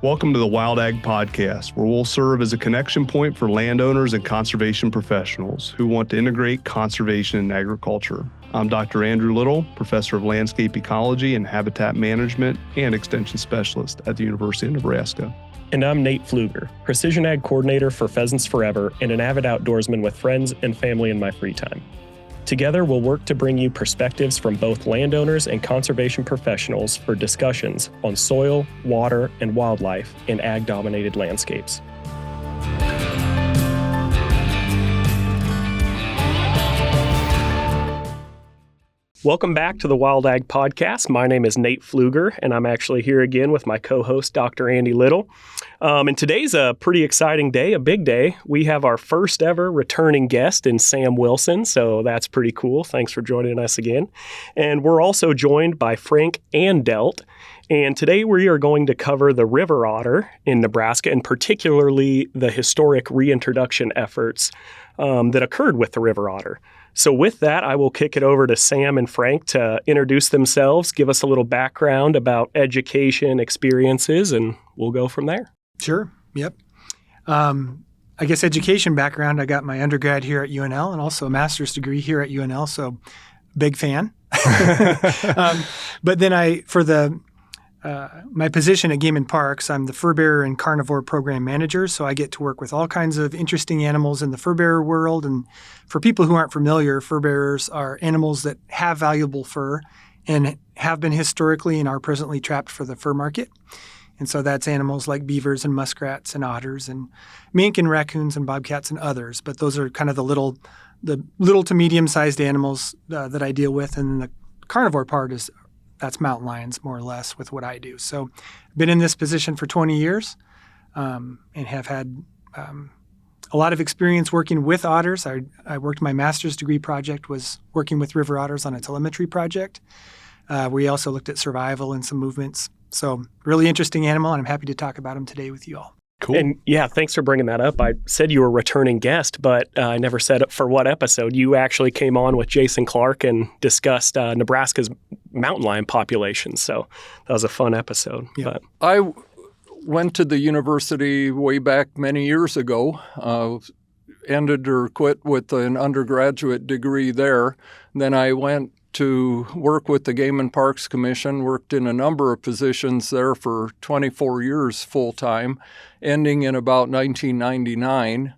Welcome to the Wild Ag Podcast, where we'll serve as a connection point for landowners and conservation professionals who want to integrate conservation and agriculture. I'm Dr. Andrew Little, Professor of Landscape Ecology and Habitat Management and Extension Specialist at the University of Nebraska. And I'm Nate Pfluger, Precision Ag Coordinator for Pheasants Forever and an avid outdoorsman with friends and family in my free time. Together, we'll work to bring you perspectives from both landowners and conservation professionals for discussions on soil, water, and wildlife in ag-dominated landscapes. Welcome back to the Wild Ag Podcast. My name is Nate Pfluger, and I'm actually here again with my co-host, Dr. Andy Little. And today's a pretty exciting day, a big day. We have our first ever returning guest in Sam Wilson, so that's pretty cool. Thanks for joining us again. And we're also joined by Frank Andelt. And today we are going to cover the river otter in Nebraska, and particularly the historic reintroduction efforts that occurred with the river otter. So with that, I will kick it over to Sam and Frank to introduce themselves, give us a little background about education, experiences, and we'll go from there. Sure. Yep. I guess education background, I got my undergrad here at UNL and also a master's degree here at UNL, so big fan. But then my position at Game and Parks, I'm the Furbearer and Carnivore Program Manager, so I get to work with all kinds of interesting animals in the furbearer world. And for people who aren't familiar, furbearers are animals that have valuable fur and have been historically and are presently trapped for the fur market. And so that's animals like beavers and muskrats and otters and mink and raccoons and bobcats and others. But those are kind of the little to medium-sized animals that I deal with. And the carnivore part that's mountain lions, more or less, with what I do. So I've been in this position for 20 years and have had a lot of experience working with otters. I worked my master's degree project was working with river otters on a telemetry project. We also looked at survival and some movements. So really interesting animal, and I'm happy to talk about them today with you all. Cool. And yeah, thanks for bringing that up. I said you were a returning guest, but I never said for what episode. You actually came on with Jason Clark and discussed Nebraska's mountain lion population. So that was a fun episode. Yeah. But I went to the university way back many years ago, ended or quit with an undergraduate degree there. Then I went to work with the Game and Parks Commission, worked in a number of positions there for 24 years full-time, ending in about 1999.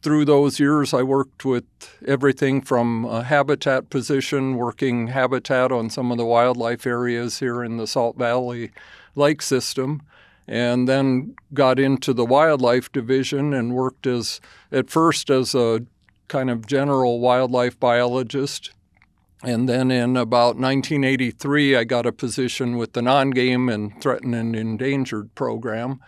Through those years, I worked with everything from a habitat position, working habitat on some of the wildlife areas here in the Salt Valley Lake System, and then got into the wildlife division and worked at first as a kind of general wildlife biologist. And then in about 1983, I got a position with the non-game and threatened and endangered program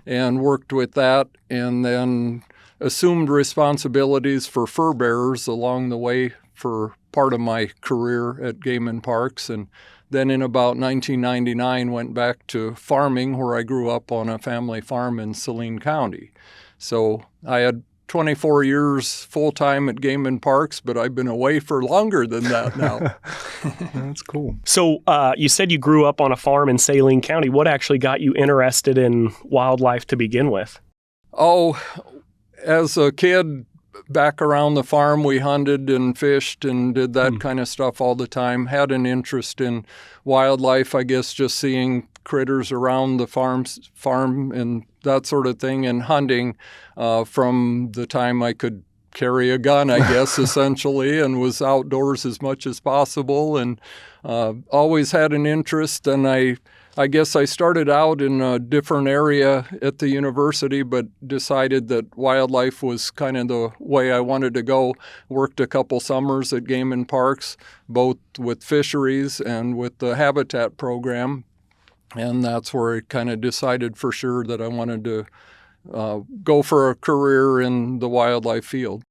and worked with that, and then assumed responsibilities for fur bearers along the way for part of my career at Game and Parks. And then in about 1999, went back to farming, where I grew up on a family farm in Saline County. So I had 24 years full-time at Game and Parks, but I've been away for longer than that now. That's cool. So you said you grew up on a farm in Saline County. What actually got you interested in wildlife to begin with? Oh, as a kid, back around the farm, we hunted and fished and did that kind of stuff all the time. Had an interest in wildlife, I guess, just seeing critters around the farm and that sort of thing, and hunting from the time I could carry a gun, I guess, essentially, and was outdoors as much as possible, and always had an interest. And I guess I started out in a different area at the university, but decided that wildlife was kind of the way I wanted to go. Worked a couple summers at Game and Parks, both with fisheries and with the habitat program. And that's where I kind of decided for sure that I wanted to go for a career in the wildlife field.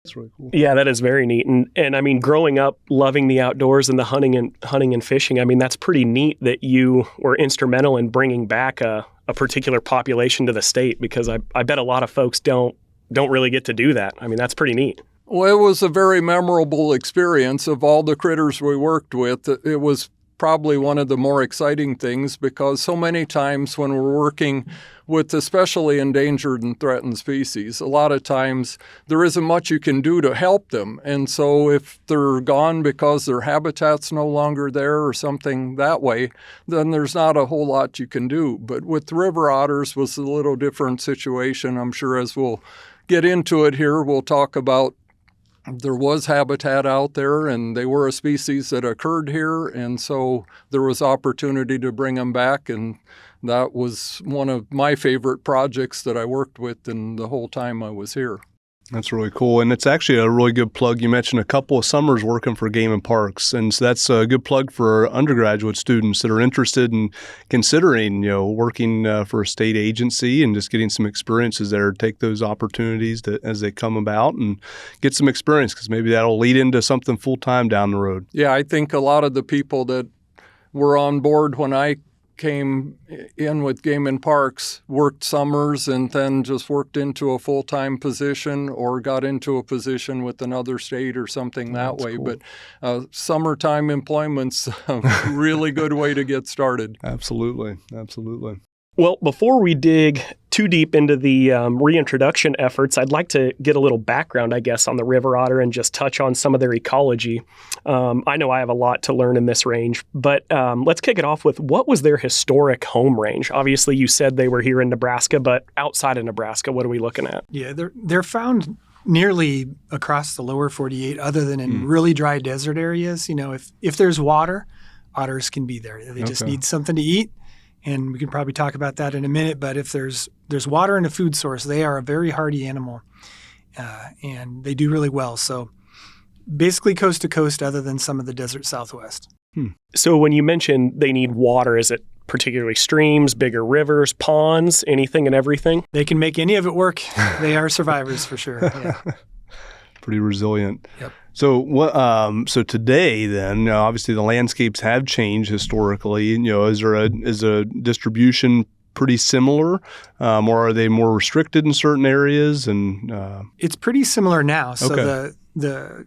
That's really cool. Yeah, that is very neat. And I mean, growing up, loving the outdoors and the hunting and fishing, I mean, that's pretty neat that you were instrumental in bringing back a particular population to the state, because I bet a lot of folks don't really get to do that. I mean, that's pretty neat. Well, it was a very memorable experience. Of all the critters we worked with, it was probably one of the more exciting things, because so many times when we're working with especially endangered and threatened species, a lot of times there isn't much you can do to help them. And so if they're gone because their habitat's no longer there or something that way, then there's not a whole lot you can do. But with river otters was a little different situation. I'm sure as we'll get into it here, we'll talk about there was habitat out there, and they were a species that occurred here, and so there was opportunity to bring them back, and that was one of my favorite projects that I worked with in the whole time I was here. That's really cool. And it's actually a really good plug. You mentioned a couple of summers working for Game and Parks. And so that's a good plug for undergraduate students that are interested in considering, working for a state agency and just getting some experiences there. Take those opportunities as they come about and get some experience, because maybe that'll lead into something full-time down the road. Yeah, I think a lot of the people that were on board when I came in with Game and Parks worked summers and then just worked into a full-time position or got into a position with another state or something that way. Cool. But summertime employment's a really good way to get started. Absolutely. Well, before we dig too deep into the reintroduction efforts, I'd like to get a little background, I guess, on the river otter and just touch on some of their ecology. I know I have a lot to learn in this range, but let's kick it off with, what was their historic home range? Obviously, you said they were here in Nebraska, but outside of Nebraska, what are we looking at? Yeah, they're found nearly across the lower 48, other than in really dry desert areas. If there's water, otters can be there. They just need something to eat. And we can probably talk about that in a minute, but if there's water and a food source, they are a very hardy animal, and they do really well. So basically coast to coast, other than some of the desert Southwest. So when you mention they need water, is it particularly streams, bigger rivers, ponds, anything and everything? They can make any of it work. They are survivors for sure. Yeah. Pretty resilient. Yep. So so today then, obviously the landscapes have changed historically. Is a distribution pretty similar, or are they more restricted in certain areas? And it's pretty similar now. So the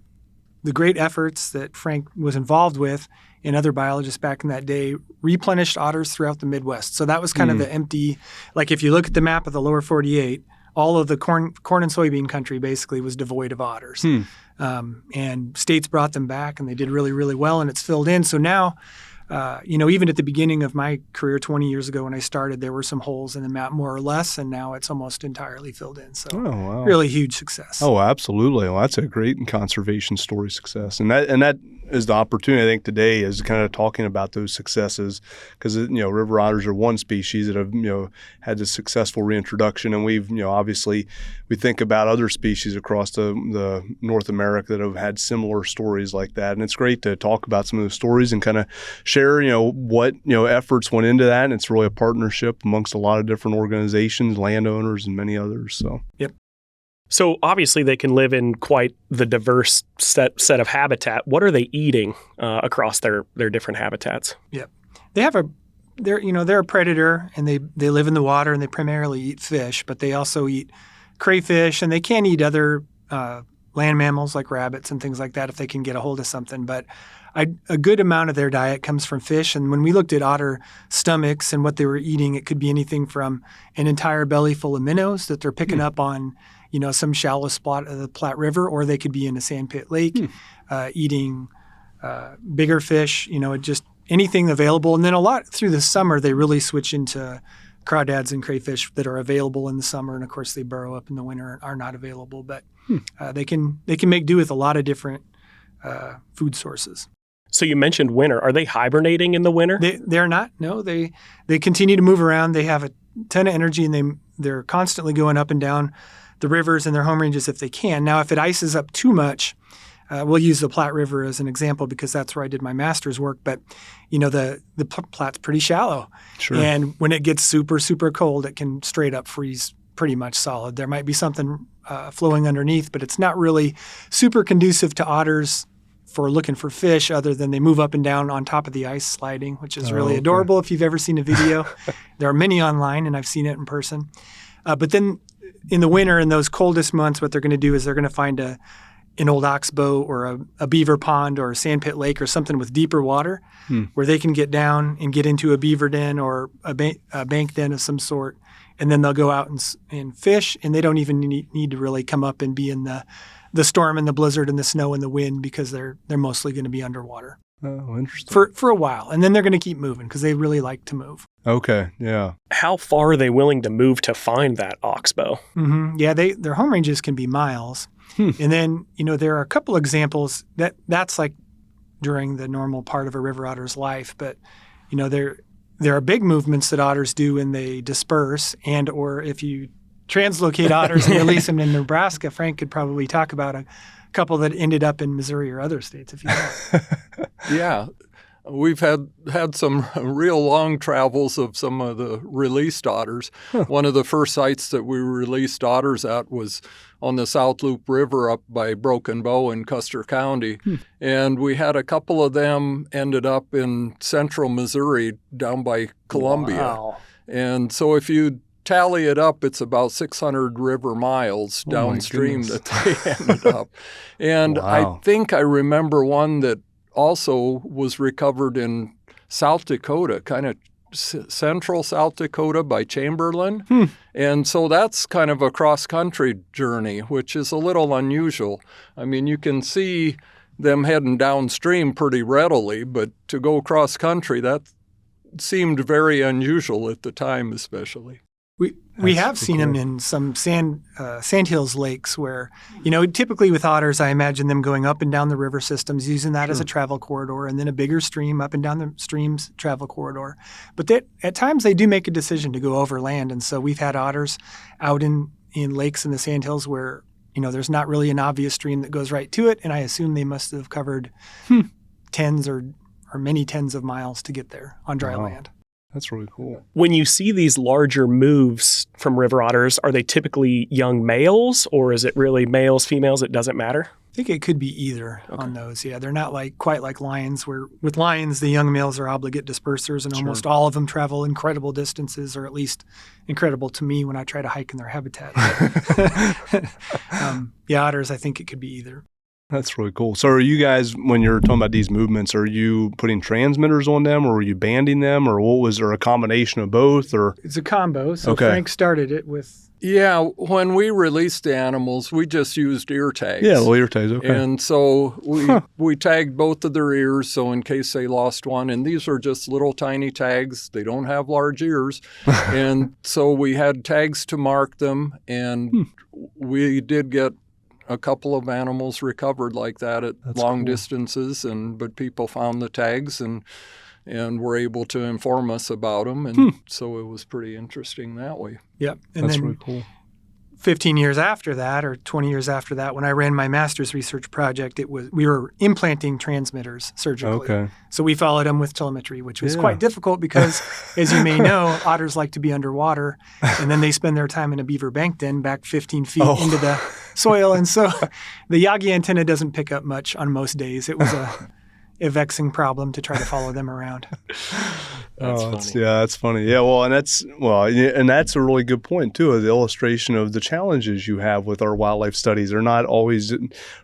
great efforts that Frank was involved with and other biologists back in that day replenished otters throughout the Midwest. So that was kind of the empty, like if you look at the map of the lower 48, all of the corn and soybean country basically was devoid of otters. And states brought them back, and they did really, really well, and it's filled in. So now, even at the beginning of my career 20 years ago when I started, there were some holes in the map more or less, and now it's almost entirely filled in. So really huge success. Oh, absolutely. Well, that's a great conservation story success. And that is the opportunity, I think, today, is kind of talking about those successes, because, river otters are one species that have, had a successful reintroduction. And we've, obviously, we think about other species across the North America that have had similar stories like that. And it's great to talk about some of those stories and kind of share, what, efforts went into that. And it's really a partnership amongst a lot of different organizations, landowners, and many others. So, yep. So obviously they can live in quite the diverse set of habitat. What are they eating across their different habitats? Yep. They're a predator, and they live in the water, and they primarily eat fish, but they also eat crayfish, and they can eat other land mammals like rabbits and things like that if they can get a hold of something. But a good amount of their diet comes from fish. And when we looked at otter stomachs and what they were eating, it could be anything from an entire belly full of minnows that they're picking up on, some shallow spot of the Platte River, or they could be in a sandpit lake eating bigger fish, just anything available. And then a lot through the summer, they really switch into crawdads and crayfish that are available in the summer. And of course, they burrow up in the winter and are not available. But they can make do with a lot of different food sources. So you mentioned winter. Are they hibernating in the winter? They're not. No, they continue to move around. They have a ton of energy, and they're constantly going up and down the rivers and their home ranges if they can. Now, if it ices up too much, we'll use the Platte River as an example because that's where I did my master's work. But, the Platte's pretty shallow. Sure. And when it gets super, super cold, it can straight up freeze pretty much solid. There might be something flowing underneath, but it's not really super conducive to otters for looking for fish, other than they move up and down on top of the ice sliding, which is really adorable if you've ever seen a video. There are many online, and I've seen it in person. But then in the winter, in those coldest months, what they're going to do is they're going to find an old oxbow or a beaver pond or a sandpit lake or something with deeper water where they can get down and get into a beaver den or a bank den of some sort. And then they'll go out and fish, and they don't even need to really come up and be in the storm and the blizzard and the snow and the wind because they're mostly going to be underwater. Oh, interesting. For a while. And then they're going to keep moving because they really like to move. Okay, yeah. How far are they willing to move to find that oxbow? Mm-hmm. Yeah, their home ranges can be miles. And then, there are a couple examples that's like during the normal part of a river otter's life. But, there are big movements that otters do when they disperse, and or if you translocate otters and release them in Nebraska. Frank could probably talk about a couple that ended up in Missouri or other states if you want. Yeah. We've had some real long travels of some of the released otters. One of the first sites that we released otters at was on the South Loop River up by Broken Bow in Custer County. And we had a couple of them ended up in central Missouri down by Columbia. Wow. And so if you tally it up, it's about 600 river miles downstream that they ended up. And I think I remember one that also was recovered in South Dakota, kind of central South Dakota by Chamberlain. And so that's kind of a cross-country journey, which is a little unusual. I mean, you can see them heading downstream pretty readily, but to go cross-country, that seemed very unusual at the time especially. We have seen them in some sandhills lakes where, typically with otters, I imagine them going up and down the river systems, using that as a travel corridor, and then a bigger stream up and down the stream's travel corridor. But at times they do make a decision to go overland. And so we've had otters out in lakes in the sandhills where, there's not really an obvious stream that goes right to it. And I assume they must have covered tens or many tens of miles to get there on dry land. That's really cool. When you see these larger moves from river otters, are they typically young males, or is it really males, females? It doesn't matter? I think it could be either on those. Yeah, they're not quite like lions, where with lions, the young males are obligate dispersers, and almost all of them travel incredible distances, or at least incredible to me when I try to hike in their habitat. Otters, I think it could be either. That's really cool. So are you guys, when you're talking about these movements, are you putting transmitters on them, or are you banding them, or what was there, a combination of both? Or it's a combo. So Frank started it with... Yeah, when we released the animals, we just used ear tags. Yeah, ear tags, okay. And so we tagged both of their ears, so in case they lost one. And these are just little tiny tags. They don't have large ears. And so we had tags to mark them, and we did get a couple of animals recovered like that at long distances, but people found the tags and were able to inform us about them, and so it was pretty interesting that way. Yep, and that's then really cool. 15 years after that, or 20 years after that, when I ran my master's research project, we were implanting transmitters surgically. Okay. So we followed them with telemetry, which was quite difficult because, as you may know, otters like to be underwater, and then they spend their time in a beaver bank den back 15 feet into the soil. And so the Yagi antenna doesn't pick up much on most days. It was a vexing problem to try to follow them around. That's funny. Yeah, and that's a really good point too. The illustration of the challenges you have with our wildlife studies. They're not always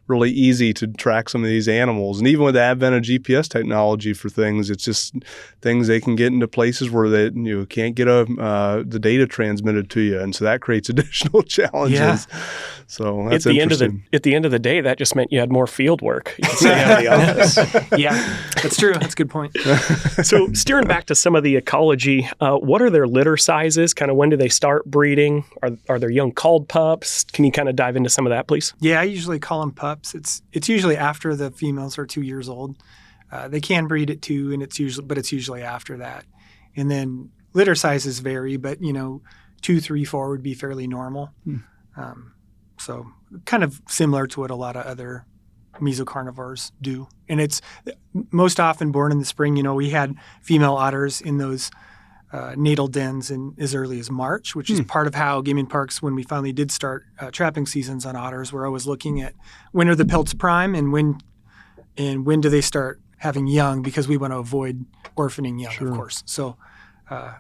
really easy to track some of these animals, and even with the advent of GPS technology for things, it's just things they can get into places where they can't get the data transmitted to you, and so that creates additional challenges. Yeah. So that's interesting. At the end of the day, that just meant you had more field work. You could stay out of the office. Yeah, that's true. That's a good point. So steering back to some of the ecology, what are their litter sizes? Kind of when do they start breeding? Are there young culled pups? Can you kind of dive into some of that, please? Yeah, I usually call them pups. It's usually after the females are 2 years old. They can breed at 2, and it's usually after that. And then litter sizes vary, but 2, 3, 4 would be fairly normal. So kind of similar to what a lot of other mesocarnivores do. And it's most often born in the spring. We had female otters in those natal dens in as early as March, which is part of how game and parks, when we finally did start trapping seasons on otters, we're always looking at when are the pelts prime and when do they start having young, because we want to avoid orphaning young, of course. So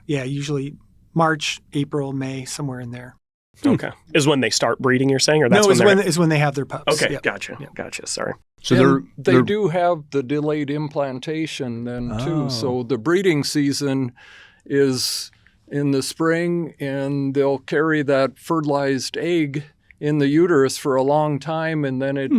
usually March, April, May, somewhere in there. Okay. Is when they start breeding, you're saying? Or that's No, when is when they have their pups. Okay, Yep. gotcha. Yep. Gotcha. Sorry. So they do have the delayed implantation then too. So the breeding season is in the spring, and they'll carry that fertilized egg in the uterus for a long time, and then it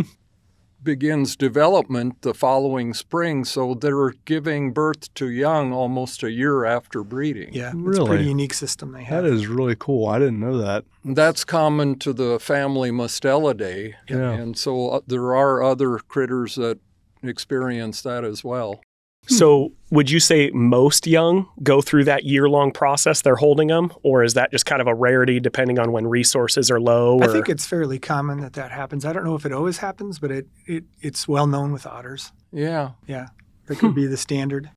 begins development the following spring. So they're giving birth to young almost a year after breeding. Yeah, it's a Really? pretty unique system they have. that is really cool. I didn't know that. That's common to the family Mustelidae. Yeah. And so there are other critters that experience that as well. So would you say most young go through that year-long process they're holding them? Or is that just kind of a rarity depending on when resources are low? I think it's fairly common that happens. I don't know if it always happens, but it's well known with otters. Yeah. Yeah, that could be the standard.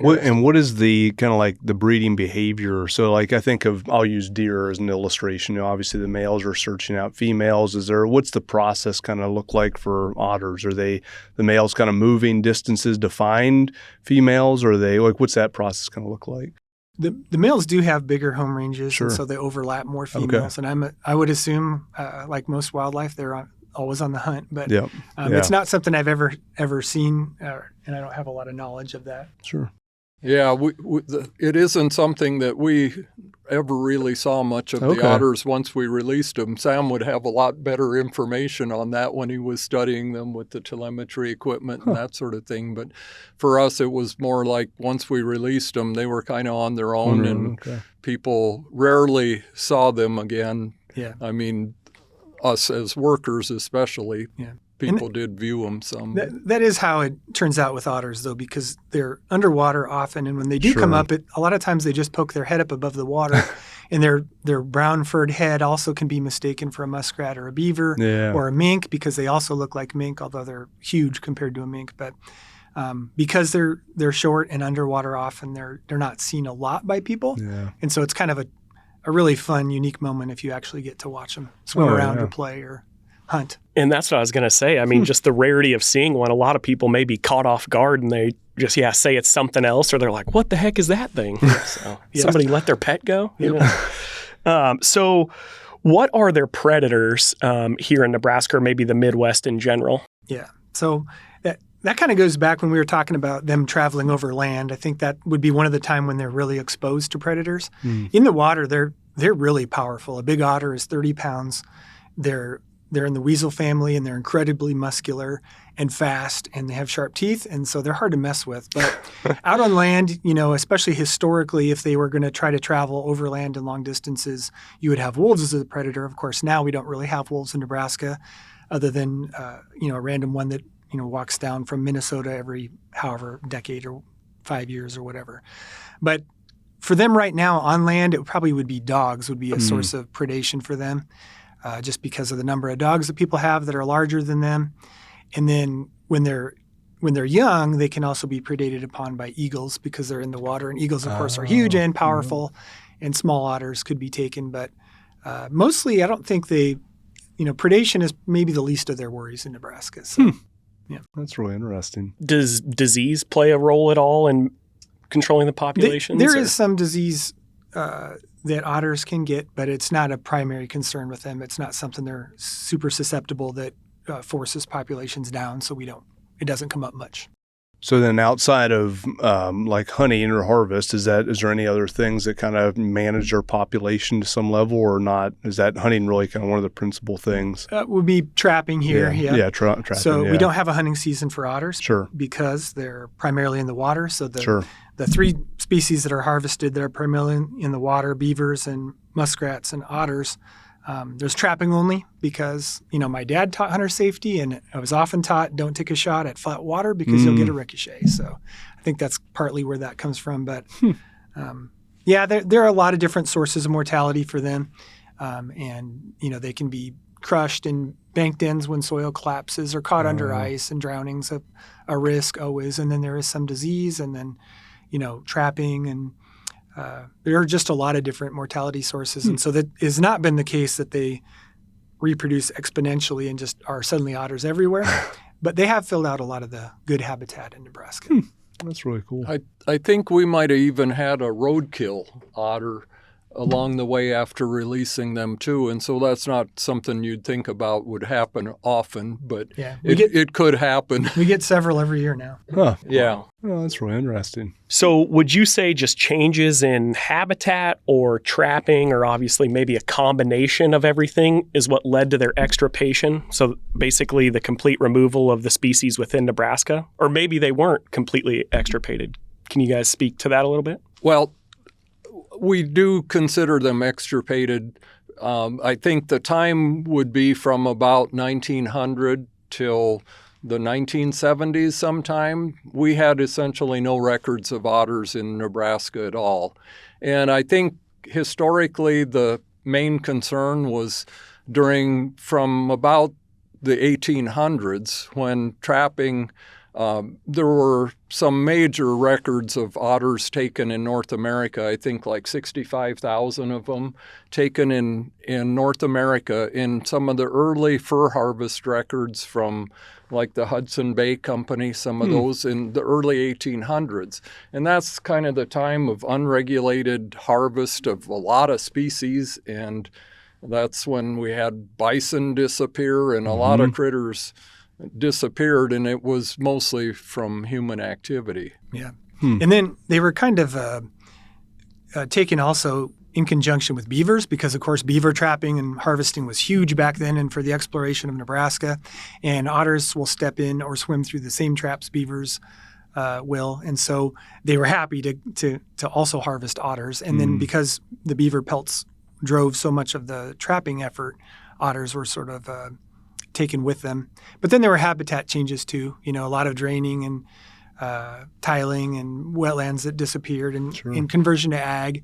What is the kind of like the breeding behavior? So like I think I'll use deer as an illustration. Obviously the males are searching out females. What's the process kind of look like for otters? Are the males kind of moving distances to find females, or are they like, what's that process kind of look like? The males do have bigger home ranges, Sure. and so they overlap more females. And I would assume, like most wildlife, they're always on the hunt. But Yeah. it's not something I've ever seen, and I don't have a lot of knowledge of that. Sure. Yeah, it isn't something that we ever really saw much of the otters once we released them. Sam would have a lot better information on that when he was studying them with the telemetry equipment and that sort of thing. But for us, it was more like once we released them, they were kind of on their own, and people rarely saw them again. Yeah. I mean, us as workers especially. Yeah. People did view them some. That is how it turns out with otters, though, because they're underwater often, and when they do come up, a lot of times they just poke their head up above the water, and their brown furred head also can be mistaken for a muskrat or a beaver or a mink, because they also look like mink, although they're huge compared to a mink. But because they're short and underwater often, they're not seen a lot by people, and so it's kind of a really fun, unique moment if you actually get to watch them swim around or play or hunt. And that's what I was going to say. I mean, just the rarity of seeing one. A lot of people may be caught off guard and they just, say it's something else, or they're like, what the heck is that thing? So somebody let their pet go? You know? So what are their predators here in Nebraska, or maybe the Midwest in general? Yeah. So that kind of goes back when we were talking about them traveling over land. I think that would be one of the time when they're really exposed to predators. In the water, they're really powerful. A big otter is 30 pounds. They're in the weasel family, and they're incredibly muscular and fast, and they have sharp teeth, and so they're hard to mess with. But out on land, especially historically, if they were going to try to travel overland and long distances, you would have wolves as a predator. Of course, now we don't really have wolves in Nebraska, other than a random one that walks down from Minnesota every however decade or 5 years or whatever. But for them right now on land, it probably would be dogs would be a source of predation for them. Just because of the number of dogs that people have that are larger than them. And then when they're young, they can also be predated upon by eagles because they're in the water. And eagles, of course, are huge and powerful, and small otters could be taken. But mostly, I don't think predation is maybe the least of their worries in Nebraska. So, That's really interesting. Does disease play a role at all in controlling the populations? There is some disease that otters can get, but it's not a primary concern with them. It's not something they're super susceptible that forces populations down. So it doesn't come up much. So then outside of like hunting or harvest, is there any other things that kind of manage their population to some level, or not? Is that hunting really kind of one of the principal things? Would be trapping here. Trapping. So we don't have a hunting season for otters because they're primarily in the water. So the three species that are harvested that are primarily in the water, beavers and muskrats and otters, there's trapping only because, my dad taught hunter safety, and I was often taught don't take a shot at flat water because you'll get a ricochet. So I think that's partly where that comes from. But there are a lot of different sources of mortality for them. And they can be crushed in bank dens when soil collapses, or caught under ice, and drowning's a risk always. And then there is some disease, and then, trapping, and there are just a lot of different mortality sources. And so that has not been the case that they reproduce exponentially and just are suddenly otters everywhere. But they have filled out a lot of the good habitat in Nebraska. That's really cool. I think we might have even had a roadkill otter along the way after releasing them too. And so that's not something you'd think about would happen often, but it could happen. We get several every year now. Huh. Yeah. Oh, that's really interesting. So would you say just changes in habitat or trapping, or obviously maybe a combination of everything, is what led to their extirpation? So basically the complete removal of the species within Nebraska? Or maybe they weren't completely extirpated. Can you guys speak to that a little bit? Well, we do consider them extirpated. I think the time would be from about 1900 till the 1970s sometime. We had essentially no records of otters in Nebraska at all. And I think historically the main concern was from about the 1800s when trapping. There were some major records of otters taken in North America, I think like 65,000 of them taken in North America in some of the early fur harvest records from like the Hudson Bay Company, some of those in the early 1800s. And that's kind of the time of unregulated harvest of a lot of species, and that's when we had bison disappear and a lot of critters disappeared, and it was mostly from human activity. Yeah. And then they were kind of taken also in conjunction with beavers, because of course beaver trapping and harvesting was huge back then and for the exploration of Nebraska. And otters will step in or swim through the same traps beavers will. And so they were happy to also harvest otters. And then because the beaver pelts drove so much of the trapping effort, otters were sort of taken with them. But then there were habitat changes too, a lot of draining and tiling and wetlands that disappeared and conversion to ag.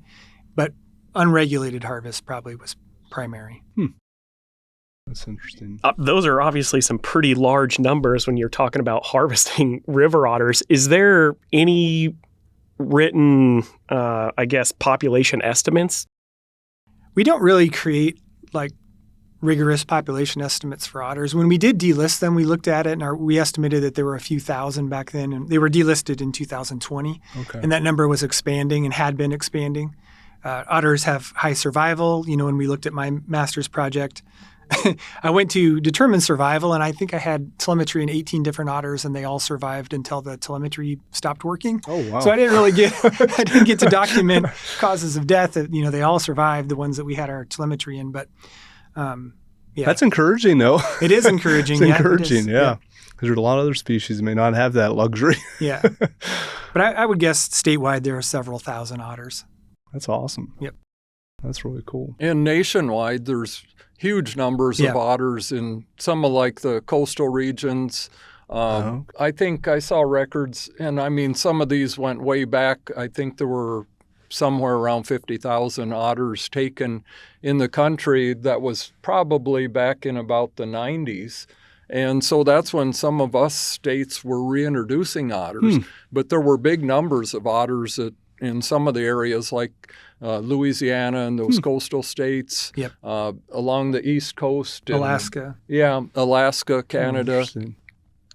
But unregulated harvest probably was primary. That's interesting. Those are obviously some pretty large numbers when you're talking about harvesting river otters. Is there any written, population estimates? We don't really create rigorous population estimates for otters. When we did delist them, we looked at it and we estimated that there were a few thousand back then, and they were delisted in 2020. Okay. And that number was expanding and had been expanding. Otters have high survival. When we looked at my master's project, I went to determine survival, and I think I had telemetry in 18 different otters, and they all survived until the telemetry stopped working. Oh, wow. So I didn't get to document causes of death. They all survived, the ones that we had our telemetry in, but That's encouraging, though. It is encouraging. It's encouraging, yeah. Because there's a lot of other species that may not have that luxury. Yeah. But I would guess statewide there are several thousand otters. That's awesome. Yep. That's really cool. And nationwide, there's huge numbers of otters in some of the coastal regions. I think I saw records, and I mean, some of these went way back. I think there were somewhere around 50,000 otters taken in the country. That was probably back in about the 90s. And so that's when some of us states were reintroducing otters. But there were big numbers of otters in some of the areas like Louisiana and those coastal states, along the East Coast. Alaska. Alaska, Canada.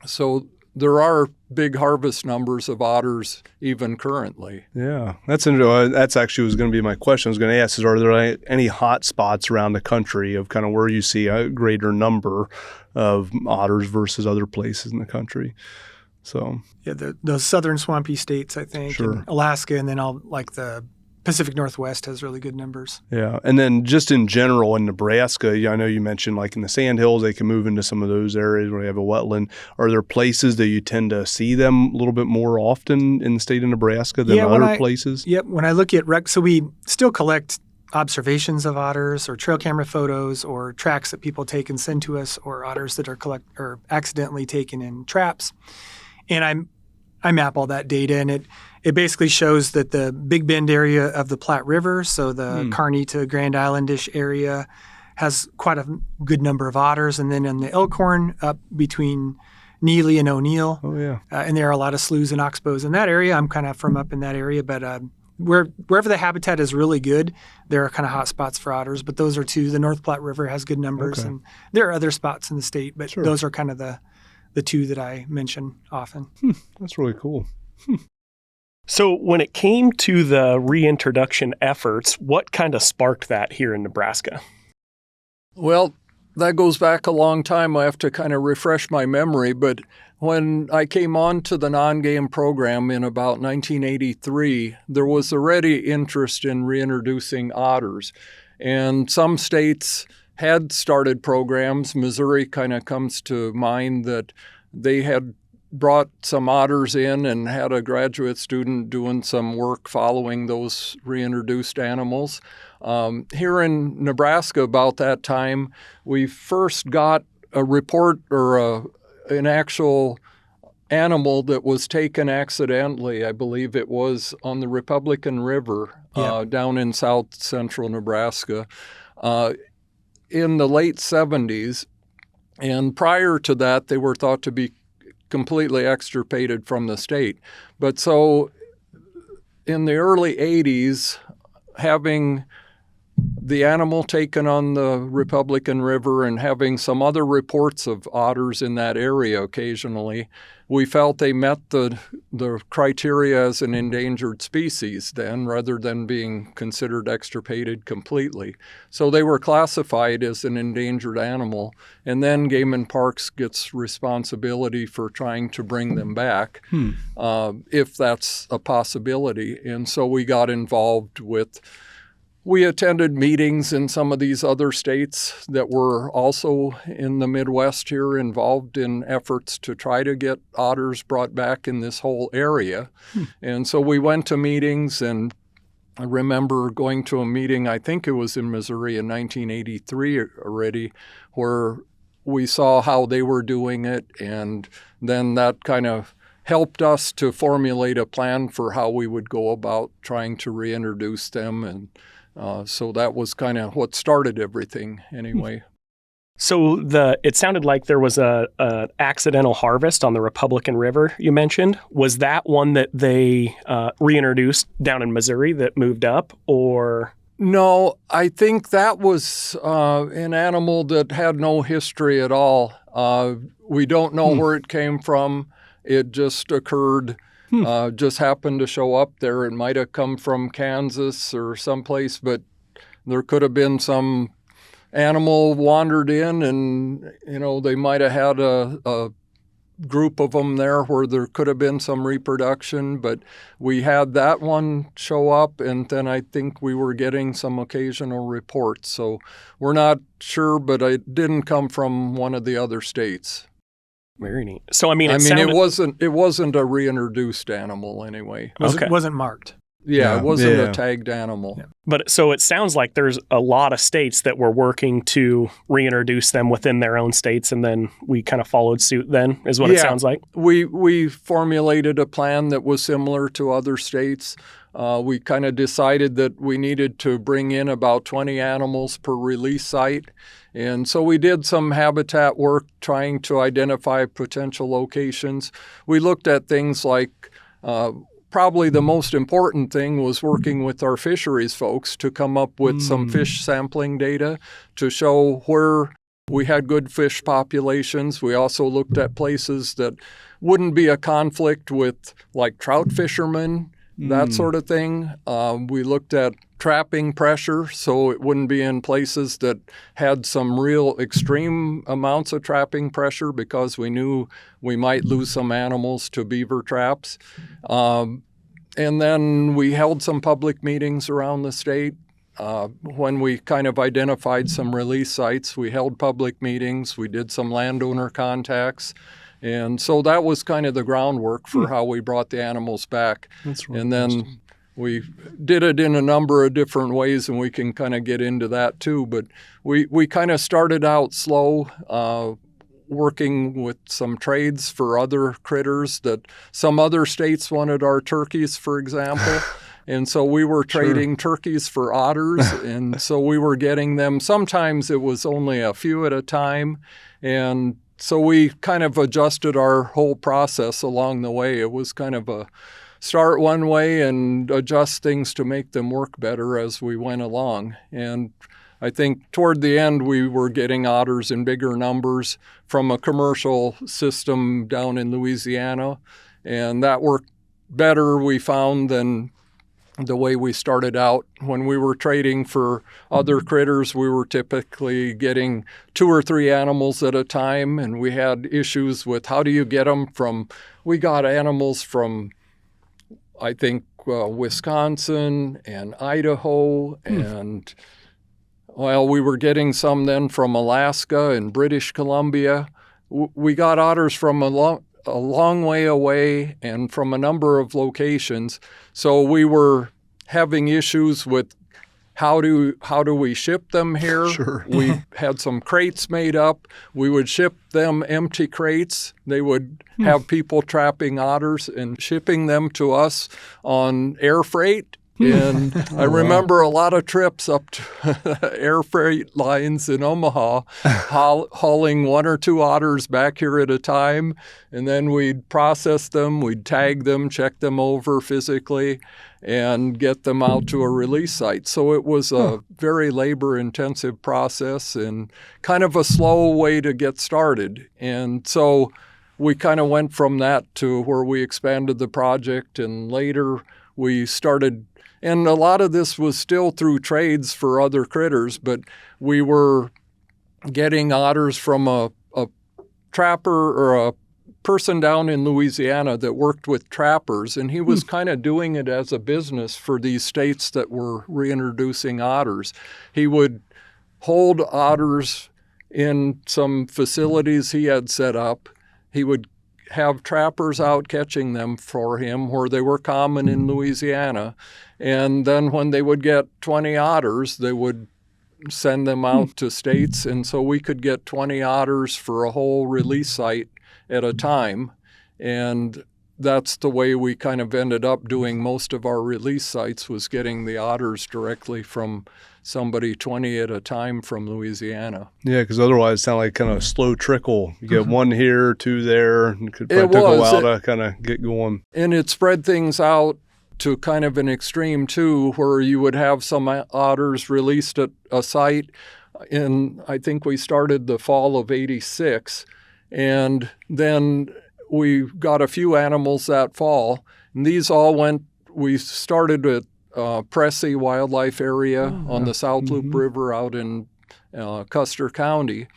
So there are big harvest numbers of otters even currently. Yeah, that's interesting. That's actually was going to be my question. I was going to ask, are there any hot spots around the country of kind of where you see a greater number of otters versus other places in the country? So those southern swampy states, I think, and Alaska, and then the Pacific Northwest has really good numbers. Yeah, and then just in general in Nebraska, I know you mentioned in the sandhills, they can move into some of those areas where they have a wetland. Are there places that you tend to see them a little bit more often in the state of Nebraska than other places? Yep. When I look at so we still collect observations of otters or trail camera photos or tracks that people take and send to us, or otters that are accidentally taken in traps. And I map all that data, and it basically shows that the Big Bend area of the Platte River, so the Kearney to Grand Islandish area, has quite a good number of otters. And then in the Elkhorn up between Neely and O'Neill, and there are a lot of sloughs and oxbows in that area. I'm kind of from up in that area, but wherever the habitat is really good, there are kind of hot spots for otters. But those are two. The North Platte River has good numbers, and there are other spots in the state, but those are kind of the two that I mention often. That's really cool. So when it came to the reintroduction efforts, what kind of sparked that here in Nebraska? Well, that goes back a long time. I have to kind of refresh my memory, but when I came on to the non-game program in about 1983, there was already interest in reintroducing otters. And some states had started programs. Missouri kind of comes to mind that they had brought some otters in and had a graduate student doing some work following those reintroduced animals. Here in Nebraska about that time, we first got a report or an actual animal that was taken accidentally. I believe it was on the Republican River down in south central Nebraska in the late 70s. And prior to that, they were thought to be completely extirpated from the state. But so in the early 80s, having the animal taken on the Republican River and having some other reports of otters in that area occasionally, we felt they met the criteria as an endangered species then, rather than being considered extirpated completely. So they were classified as an endangered animal, and then Game and Parks gets responsibility for trying to bring them back, if that's a possibility. And so we got involved with We attended meetings in some of these other states that were also in the Midwest here involved in efforts to try to get otters brought back in this whole area. And so we went to meetings, and I remember going to a meeting, I think it was in Missouri in 1983 already, where we saw how they were doing it, and then that kind of helped us to formulate a plan for how we would go about trying to reintroduce them. And so that was kind of what started everything anyway. So it sounded like there was a accidental harvest on the Republican River you mentioned. Was that one that they reintroduced down in Missouri that moved up, or? No, I think that was an animal that had no history at all. We don't know where it came from. It just occurred. Just happened to show up there. It might have come from Kansas or someplace, but there could have been some animal wandered in, and they might have had a group of them there where there could have been some reproduction. But we had that one show up, and then I think we were getting some occasional reports. So we're not sure, but it didn't come from one of the other states. Very neat. So it wasn't a reintroduced animal anyway. It wasn't marked. Yeah, it wasn't a tagged animal. Yeah. But so it sounds like there's a lot of states that were working to reintroduce them within their own states, and then we kind of followed suit then, is what it sounds like. We formulated a plan that was similar to other states. We kind of decided that we needed to bring in about 20 animals per release site. And so we did some habitat work trying to identify potential locations. We looked at things like probably the most important thing was working with our fisheries folks to come up with some fish sampling data to show where we had good fish populations. We also looked at places that wouldn't be a conflict with like trout fishermen, that sort of thing. We looked at trapping pressure, so it wouldn't be in places that had some real extreme amounts of trapping pressure because we knew we might lose some animals to beaver traps. And then we held some public meetings around the state. When we kind of identified some release sites, we held public meetings. We did some landowner contacts. And so that was kind of the groundwork for how we brought the animals back. That's really and then we did it in a number of different ways, and we can kind of get into that too. But we kind of started out slow, working with some trades for other critters that some other states wanted our turkeys, for example. And so we were trading turkeys for otters, and so we were getting them. Sometimes it was only a few at a time, and so we kind of adjusted our whole process along the way. It was kind of a start one way and adjust things to make them work better as we went along. And I think toward the end, we were getting otters in bigger numbers from a commercial system down in Louisiana, and that worked better, we found, than the way we started out. When we were trading for other critters, we were typically getting 2 or 3 animals at a time, and we had issues with how do you get them from, we got animals from, I think, Wisconsin and Idaho, and well, we were getting some then from Alaska and British Columbia. We got otters from a long way away and from a number of locations. So we were having issues with how do we ship them here? Sure. We had some crates made up. We would ship them empty crates. They would have people trapping otters and shipping them to us on air freight. And I remember a lot of trips up to air freight lines in Omaha, hauling 1 or 2 otters back here at a time. And then we'd process them, we'd tag them, check them over physically, and get them out to a release site. So it was a very labor-intensive process and kind of a slow way to get started. And so we kind of went from that to where we expanded the project, and later we started. And a lot of this was still through trades for other critters, but we were getting otters from a trapper or a person down in Louisiana that worked with trappers, and he was kind of doing it as a business for these states that were reintroducing otters. He would hold otters in some facilities he had set up. He would have trappers out catching them for him where they were common in Louisiana. And then when they would get 20 otters, they would send them out to states. And so we could get 20 otters for a whole release site at a time. And that's the way we kind of ended up doing most of our release sites, was getting the otters directly from somebody 20 at a time from Louisiana. Yeah, because otherwise it sounded like kind of a slow trickle. You get 1 here, 2 there, and it took a while to kind of get going. And it spread things out to kind of an extreme too, where you would have some otters released at a site. I think we started the fall of '86, and then we got a few animals that fall. And these all we started at Pressey Wildlife Area on the South Loop River out in Custer County.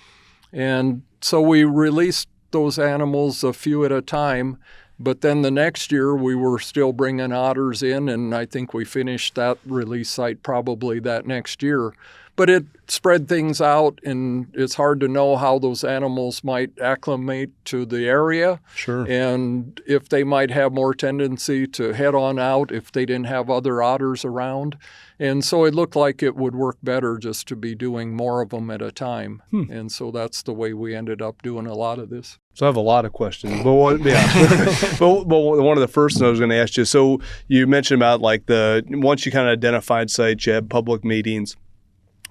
And so we released those animals a few at a time. But then the next year we were still bringing otters in, and I think we finished that release site probably that next year. But it spread things out, and it's hard to know how those animals might acclimate to the area. Sure. And if they might have more tendency to head on out if they didn't have other otters around. And so it looked like it would work better just to be doing more of them at a time. And so that's the way we ended up doing a lot of this. So I have a lot of questions, but one of the first I was going to ask you. So you mentioned about like once you kind of identified sites, you had public meetings.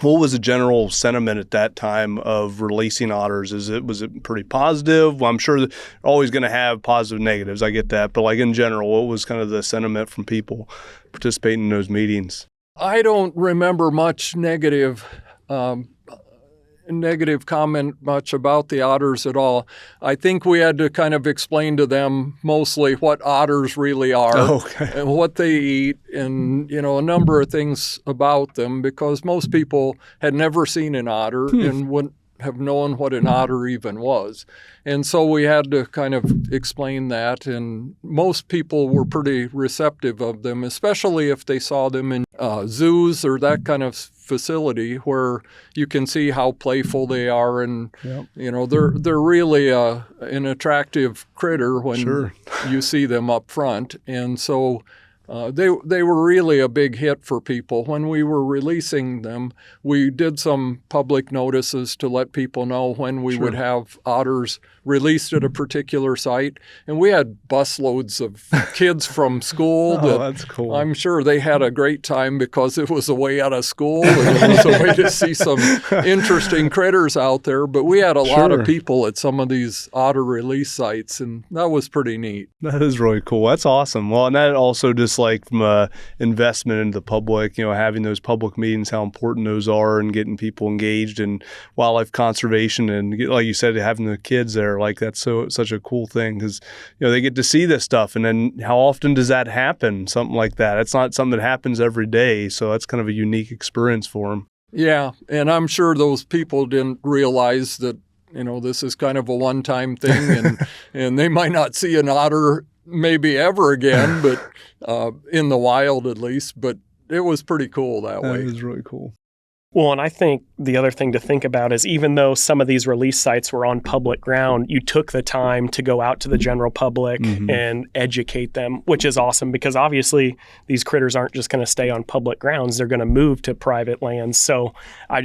What was the general sentiment at that time of releasing otters? Was it pretty positive? Well, I'm sure they're always going to have positive and negatives. I get that, but like in general, what was kind of the sentiment from people participating in those meetings? I don't remember much negative comment much about the otters at all. I think we had to kind of explain to them mostly what otters really are and what they eat, and a number of things about them, because most people had never seen an otter and wouldn't have known what an otter even was. And so we had to kind of explain that, and most people were pretty receptive of them, especially if they saw them in zoos or that kind of facility where you can see how playful they are, and they're really an attractive critter when you see them up front. And so they were really a big hit for people. When we were releasing them, we did some public notices to let people know when we would have otters released at a particular site. And we had busloads of kids from school. That's cool. I'm sure they had a great time because it was a way out of school and it was a way to see some interesting critters out there. But we had a lot of people at some of these otter release sites, and that was pretty neat. That is really cool. That's awesome. Well, and that also just just like from a investment into the public, having those public meetings, how important those are, and getting people engaged in wildlife conservation, and like you said, having the kids there, like that's such a cool thing, because they get to see this stuff. And then how often does that happen? Something like that. It's not something that happens every day, so that's kind of a unique experience for them. Yeah, and I'm sure those people didn't realize that this is kind of a one-time thing, and they might not see an otter maybe ever again, but in the wild at least. But it was pretty cool that way. It was really cool. Well, and I think the other thing to think about is even though some of these release sites were on public ground, you took the time to go out to the general public and educate them, which is awesome, because obviously these critters aren't just going to stay on public grounds. They're going to move to private lands. So I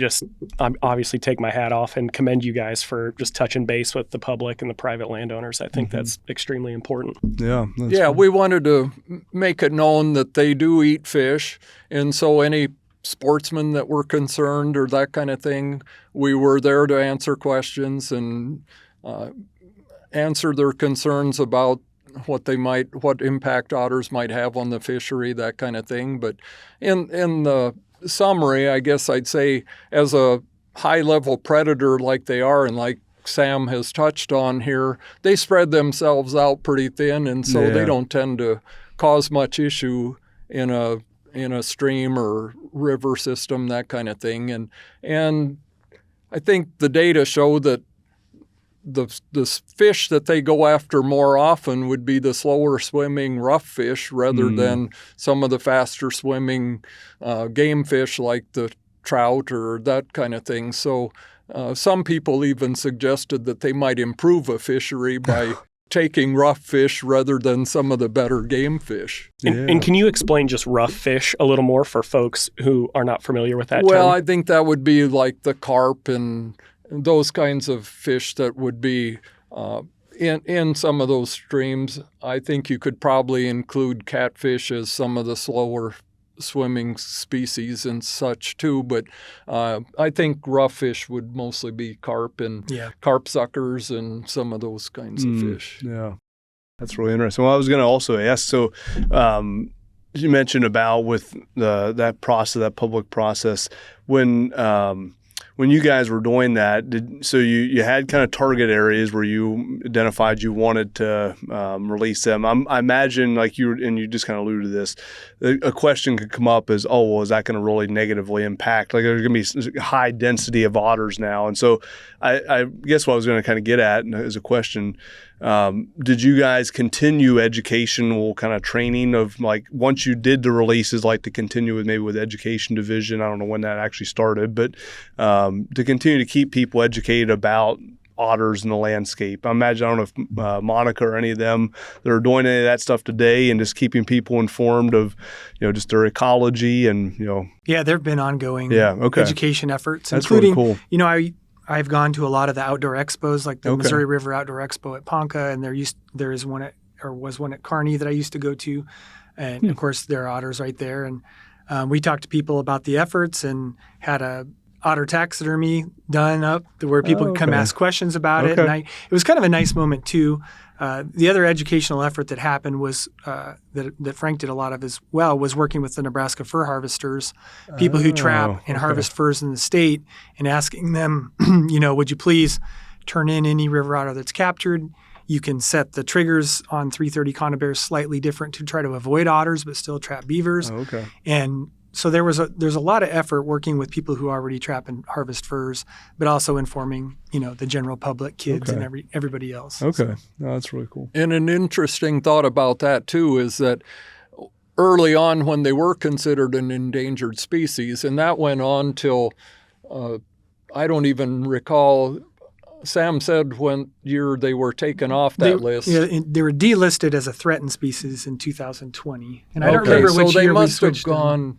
obviously take my hat off and commend you guys for just touching base with the public and the private landowners. I think that's extremely important. Yeah. Yeah, we wanted to make it known that they do eat fish. And so any sportsmen that were concerned or that kind of thing, we were there to answer questions and answer their concerns about what impact otters might have on the fishery, that kind of thing. But in the summary, I guess I'd say, as a high-level predator like they are, and like Sam has touched on here, they spread themselves out pretty thin, and so they don't tend to cause much issue in a stream or river system, that kind of thing. And I think the data show that the fish that they go after more often would be the slower swimming rough fish rather than some of the faster swimming game fish like the trout or that kind of thing. So some people even suggested that they might improve a fishery by taking rough fish rather than some of the better game fish. And can you explain just rough fish a little more for folks who are not familiar with that term? Well, I think that would be like the carp and those kinds of fish that would be in some of those streams. I think you could probably include catfish as some of the slower swimming species and such too, but I think rough fish would mostly be carp and carp suckers and some of those kinds of fish. Yeah, that's really interesting. Well, I was going to also ask, so you mentioned about with that process, that public process, when you guys were doing that, so you had kind of target areas where you identified you wanted to release them. I imagine, like you just kind of alluded to this, a question could come up as, is that going to really negatively impact? Like there's going to be a high density of otters now. And so I guess what I was going to kind of get at as a question, did you guys continue educational kind of training of, like, once you did the releases, like to continue with education division? I don't know when that actually started, but to continue to keep people educated about otters in the landscape. I imagine, I don't know if Monica or any of them that are doing any of that stuff today, and just keeping people informed of, just their ecology and, Yeah, there have been ongoing education efforts, That's including, really cool. I've gone to a lot of the outdoor expos, like the Okay. Missouri River Outdoor Expo at Ponca, and there was one at Kearney that I used to go to, and of course there are otters right there. And we talked to people about the efforts and had a otter taxidermy done up where people could come ask questions about it. And it was kind of a nice moment too. The other educational effort that happened was that Frank did a lot of as well, was working with the Nebraska fur harvesters, people who trap and harvest furs in the state, and asking them, would you please turn in any river otter that's captured? You can set the triggers on 330 conibears slightly different to try to avoid otters but still trap beavers. And so there's a lot of effort working with people who already trap and harvest furs, but also informing, the general public, kids, and everybody else. Okay. No, that's really cool. And an interesting thought about that too is that early on, when they were considered an endangered species, and that went on till I don't even recall. Sam said when year they were taken off that list. Yeah, they were delisted as a threatened species in 2020. And I don't remember which so year they must we have switched gone,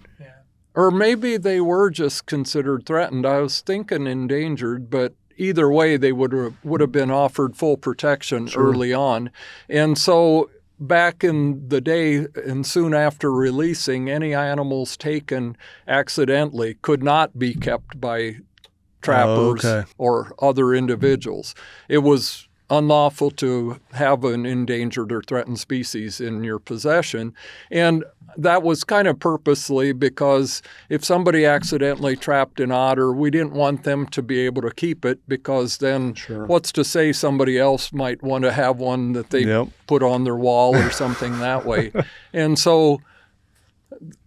or maybe they were just considered threatened. I was thinking endangered, but either way, they would have been offered full protection early on. And so back in the day, and soon after releasing, any animals taken accidentally could not be kept by trappers or other individuals. It was unlawful to have an endangered or threatened species in your possession. And that was kind of purposely because if somebody accidentally trapped an otter, we didn't want them to be able to keep it, because then what's to say somebody else might want to have one that they put on their wall or something that way. And so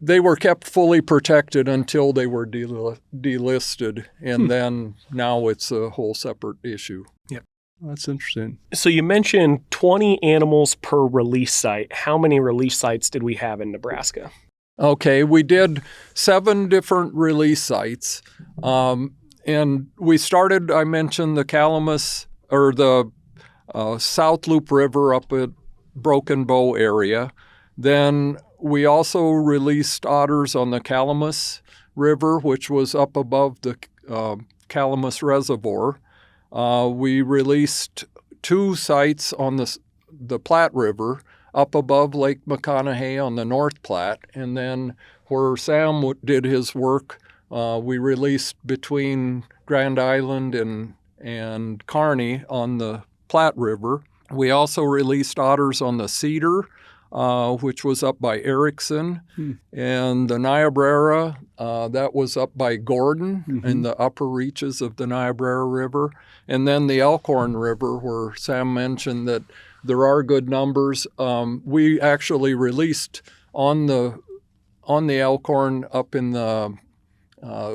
they were kept fully protected until they were delisted, and then now it's a whole separate issue. That's interesting. So you mentioned 20 animals per release site. How many release sites did we have in Nebraska? Okay, we did 7 different release sites. And we started, I mentioned the Calamus, or the South Loop River up at Broken Bow area. Then we also released otters on the Calamus River, which was up above the Calamus Reservoir. We released 2 sites on the Platte River up above Lake McConaughey on the North Platte. And then where Sam did his work, we released between Grand Island and Kearney on the Platte River. We also released otters on the Cedar, which was up by Erickson, and the Niobrara, that was up by Gordon in the upper reaches of the Niobrara River, and then the Elkhorn River, where Sam mentioned that there are good numbers. We actually released on the Elkhorn up in the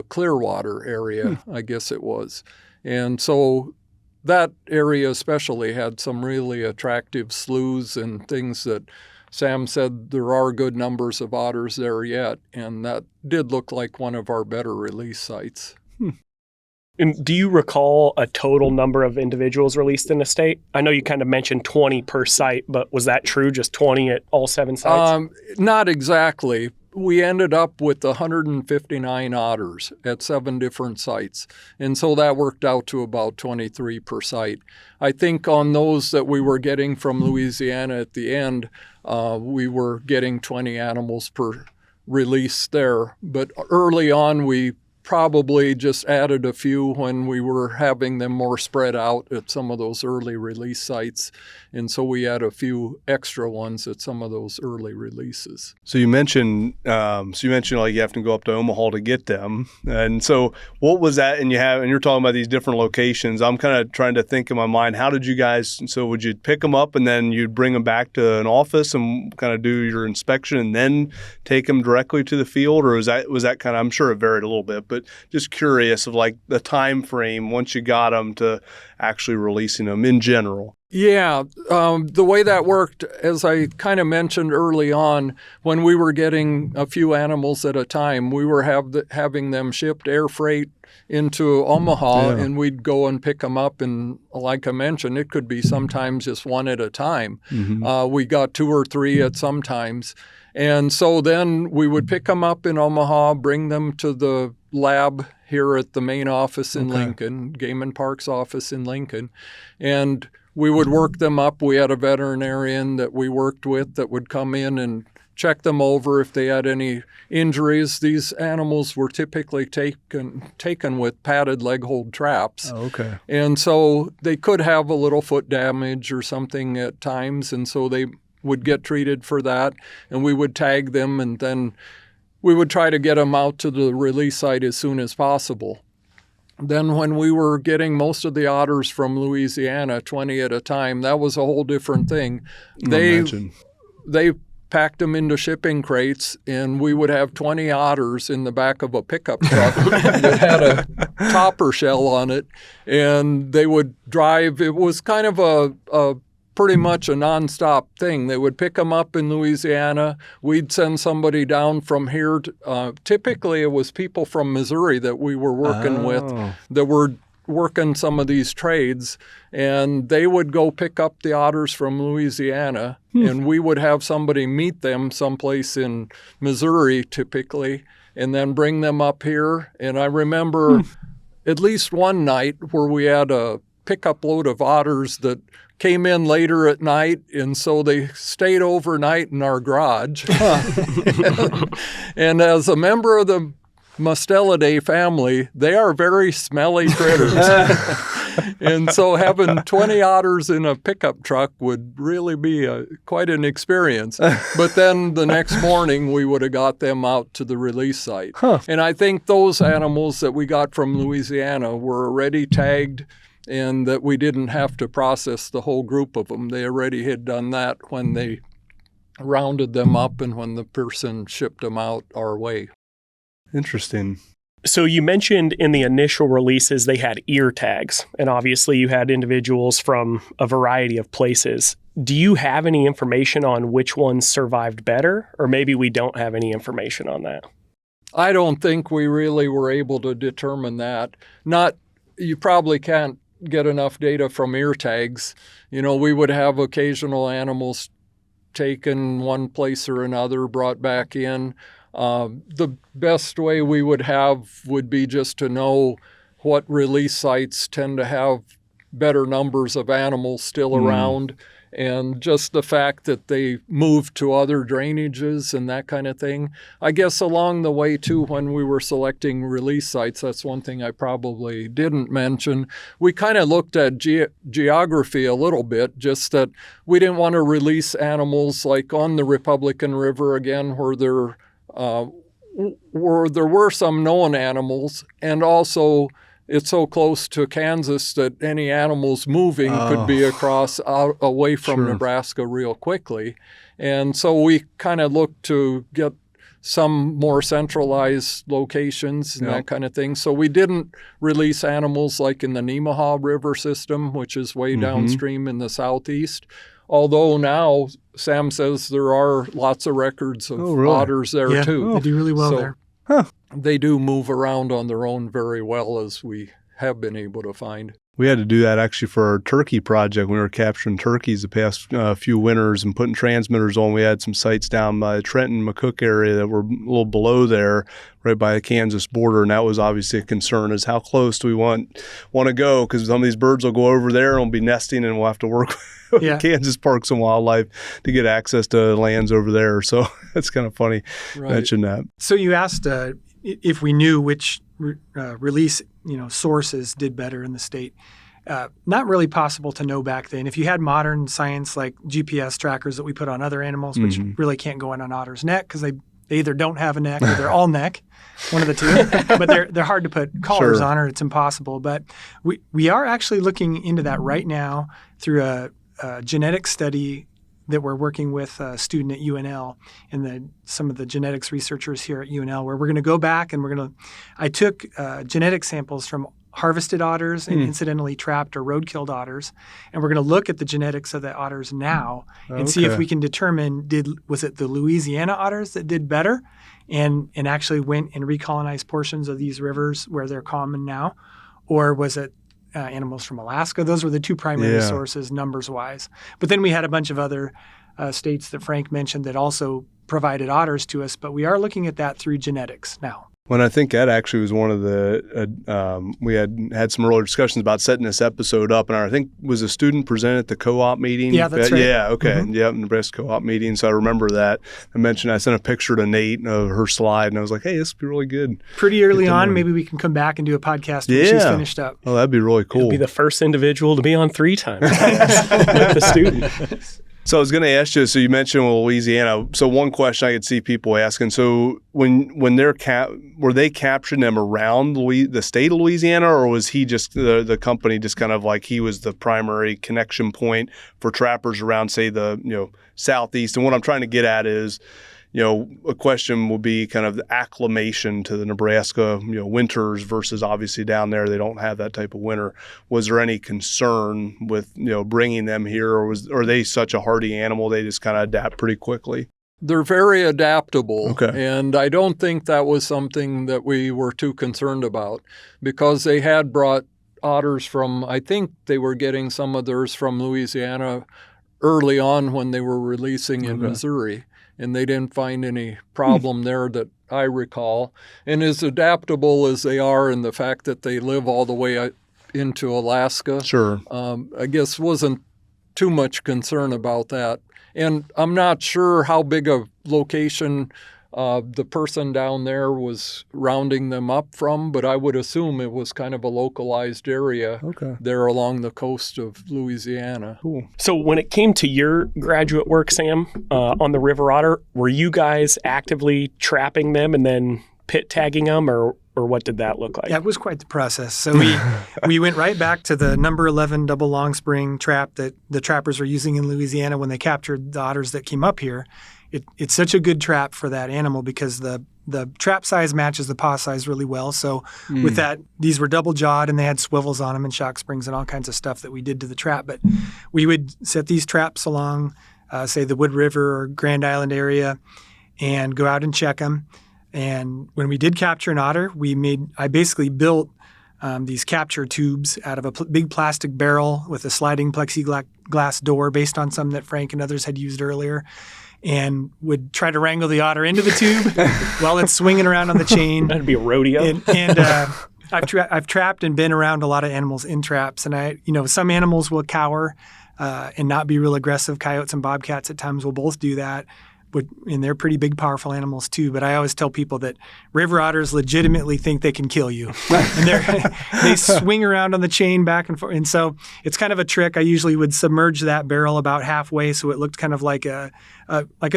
Clearwater area, I guess it was, and so that area especially had some really attractive sloughs and things that Sam said there are good numbers of otters there yet, and that did look like one of our better release sites. And do you recall a total number of individuals released in the state? I know you kind of mentioned 20 per site, but was that true, just 20 at all 7 sites? Not exactly. We ended up with 159 otters at 7 different sites, and so that worked out to about 23 per site. I think on those that we were getting from Louisiana at the end, we were getting 20 animals per release there. But early on, we probably just added a few when we were having them more spread out at some of those early release sites. And so we had a few extra ones at some of those early releases. So you mentioned like you have to go up to Omaha to get them. And so what was that? And you're talking about these different locations. I'm kind of trying to think in my mind, how did you guys, so would you pick them up and then you'd bring them back to an office and kind of do your inspection and then take them directly to the field? Or was that kind of, I'm sure it varied a little bit, but just curious of like the time frame once you got them to actually releasing them in general. Yeah, the way that worked, as I kind of mentioned early on, when we were getting a few animals at a time, we were having them shipped air freight into Omaha, and we'd go and pick them up. And like I mentioned, it could be sometimes just one at a time. We got 2 or 3 at some times. And so then we would pick them up in Omaha, bring them to the lab here at the main office in Lincoln, Game and Parks office in Lincoln, and we would work them up. We had a veterinarian that we worked with that would come in and check them over if they had any injuries. These animals were typically taken with padded leg hold traps. And so they could have a little foot damage or something at times, and so they would get treated for that, and we would tag them, and then we would try to get them out to the release site as soon as possible. Then when we were getting most of the otters from Louisiana, 20 at a time, that was a whole different thing. They packed them into shipping crates, and we would have 20 otters in the back of a pickup truck that had a topper shell on it, and they would drive. It was kind of a pretty much a nonstop thing. They would pick them up in Louisiana. We'd send somebody down from here. Typically, it was people from Missouri that we were working with that were working some of these trades, and they would go pick up the otters from Louisiana, and we would have somebody meet them someplace in Missouri typically, and then bring them up here. And I remember at least one night where we had a pickup load of otters that came in later at night, and so they stayed overnight in our garage. And as a member of the Mustelidae family, they are very smelly critters. And so having 20 otters in a pickup truck would really be quite an experience. But then the next morning, we would have got them out to the release site. And I think those animals that we got from Louisiana were already tagged, and that we didn't have to process the whole group of them. They already had done that when they rounded them up and when the person shipped them out our way. Interesting. So you mentioned in the initial releases they had ear tags, and obviously you had individuals from a variety of places. Do you have any information on which ones survived better, or maybe we don't have any information on that? I don't think we really were able to determine that. You probably can't get enough data from ear tags. We would have occasional animals taken one place or another, brought back in. The best way we would be just to know what release sites tend to have better numbers of animals still around, and just the fact that they moved to other drainages and that kind of thing. I guess along the way, too, when we were selecting release sites, that's one thing I probably didn't mention. We kind of looked at geography a little bit, just that we didn't want to release animals like on the Republican River again, where there were some known animals, and also it's so close to Kansas that any animals moving could be away from Nebraska real quickly. And so we kind of looked to get some more centralized locations and that kind of thing. So we didn't release animals like in the Nemaha River system, which is way downstream in the southeast. Although now Sam says there are lots of records of otters there too. They do really well there. They do move around on their own very well, as we have been able to find. We had to do that actually for our turkey project. We were capturing turkeys the past few winters and putting transmitters on. We had some sites down by the Trenton, McCook area that were a little below there, right by the Kansas border. And that was obviously a concern, is how close do we want to go? Because some of these birds will go over there and will be nesting, and we'll have to work with Kansas Parks and Wildlife to get access to lands over there. So that's kind of funny to mention that. So you asked if we knew which release sources did better in the state. Not really possible to know back then. If you had modern science like GPS trackers that we put on other animals, which really can't go in on otter's neck because they either don't have a neck or they're all neck, one of the two. But they're hard to put collars on, or it's impossible. But we are actually looking into that right now through a genetic study that we're working with a student at UNL and some of the genetics researchers here at UNL, where we're going to go back and I took genetic samples from harvested otters and incidentally trapped or road-killed otters, and we're going to look at the genetics of the otters now and see if we can determine was it the Louisiana otters that did better and actually went and recolonized portions of these rivers where they're common now, or was it animals from Alaska? Those were the two primary sources numbers-wise. But then we had a bunch of other states that Frank mentioned that also provided otters to us, but we are looking at that through genetics now. When I think that actually was one of the, we had some earlier discussions about setting this episode up, and I think was a student presented at the co-op meeting. Yeah, that's right. Yeah, okay. Yeah, Nebraska co-op meeting. So I remember that. I sent a picture to Nate of her slide, and I was like, hey, this would be really good. Pretty early on, maybe we can come back and do a podcast when she's finished up. Oh, that'd be really cool. You'll be the first individual to be on 3 times with the student. So I was going to ask you, so you mentioned Louisiana. So one question I could see people asking, so when were they capturing them around the state of Louisiana, or was he just, the company just kind of like he was the primary connection point for trappers around, say, the southeast? And what I'm trying to get at is, a question will be kind of the acclimation to the Nebraska, winters versus obviously down there they don't have that type of winter. Was there any concern with, bringing them here, or are they such a hardy animal they just kind of adapt pretty quickly? They're very adaptable, okay. And I don't think that was something that we were too concerned about, because they had brought otters from, I think they were getting some of theirs from Louisiana early on when they were releasing in Missouri. And they didn't find any problem there that I recall. And as adaptable as they are, and the fact that they live all the way into Alaska, I guess wasn't too much concern about that. And I'm not sure how big a location the person down there was rounding them up from, but I would assume it was kind of a localized area there along the coast of Louisiana. Cool. So when it came to your graduate work, Sam, on the river otter, were you guys actively trapping them and then pit tagging them, or what did that look like? Yeah, it was quite the process. So we went right back to the number 11 double long spring trap that the trappers were using in Louisiana when they captured the otters that came up here. It's such a good trap for that animal because the trap size matches the paw size really well. So with that, these were double jawed and they had swivels on them and shock springs and all kinds of stuff that we did to the trap. But we would set these traps along, say, the Wood River or Grand Island area and go out and check them. And when we did capture an otter, I basically built these capture tubes out of a big plastic barrel with a sliding plexiglass door based on some that Frank and others had used earlier, and would try to wrangle the otter into the tube while it's swinging around on the chain. That'd be a rodeo. And I've trapped and been around a lot of animals in traps, and some animals will cower and not be real aggressive. Coyotes and bobcats at times will both do that. And they're pretty big, powerful animals too. But I always tell people that river otters legitimately think they can kill you. And they swing around on the chain back and forth. And so it's kind of a trick. I usually would submerge that barrel about halfway so it looked kind of like a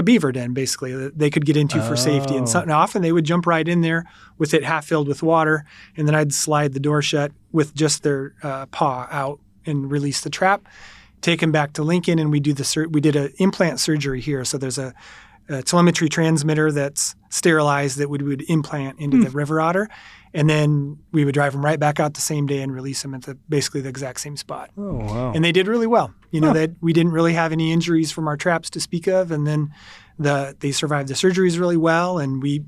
beaver den, basically, that they could get into for safety. And often they would jump right in there with it half filled with water. And then I'd slide the door shut with just their paw out and release the trap. Take them back to Lincoln, and we did an implant surgery here. So there's a telemetry transmitter that's sterilized that we would implant into the river otter, and then we would drive them right back out the same day and release them at basically the exact same spot. Oh, wow. And they did really well. That we didn't really have any injuries from our traps to speak of, and then they survived the surgeries really well. And we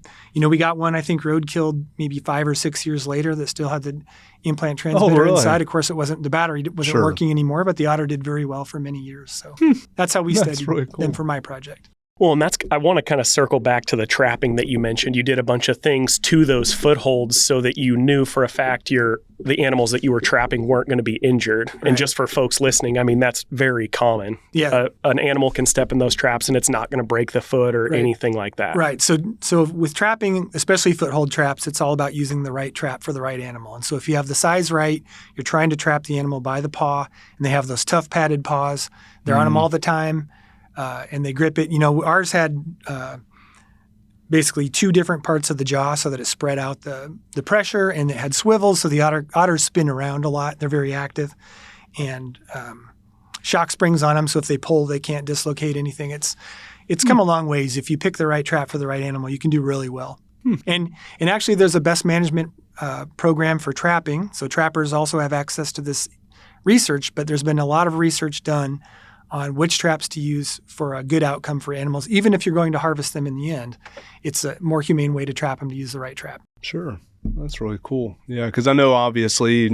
got one, I think, road killed maybe 5 or 6 years later that still had the implant transmitter inside. Of course, the battery wasn't working anymore, but the otter did very well for many years. So that's how we studied them for my project. Well, and I want to kind of circle back to the trapping that you mentioned. You did a bunch of things to those footholds so that you knew for a fact the animals that you were trapping weren't going to be injured. Right. And just for folks listening, I mean, that's very common. Yeah. An animal can step in those traps and it's not going to break the foot or anything like that. Right. So with trapping, especially foothold traps, it's all about using the right trap for the right animal. And so if you have the size right, you're trying to trap the animal by the paw, and they have those tough padded paws. They're on them all the time. And they grip it. Ours had basically 2 different parts of the jaw so that it spread out the pressure, and it had swivels so the otters spin around a lot. They're very active. And shock springs on them, so if they pull, they can't dislocate anything. It's come a long ways. If you pick the right trap for the right animal, you can do really well. And actually, there's a best management program for trapping. So trappers also have access to this research, but there's been a lot of research done on which traps to use for a good outcome for animals. Even if you're going to harvest them in the end, it's a more humane way to trap them to use the right trap. Sure. That's really cool. Yeah, because I know obviously,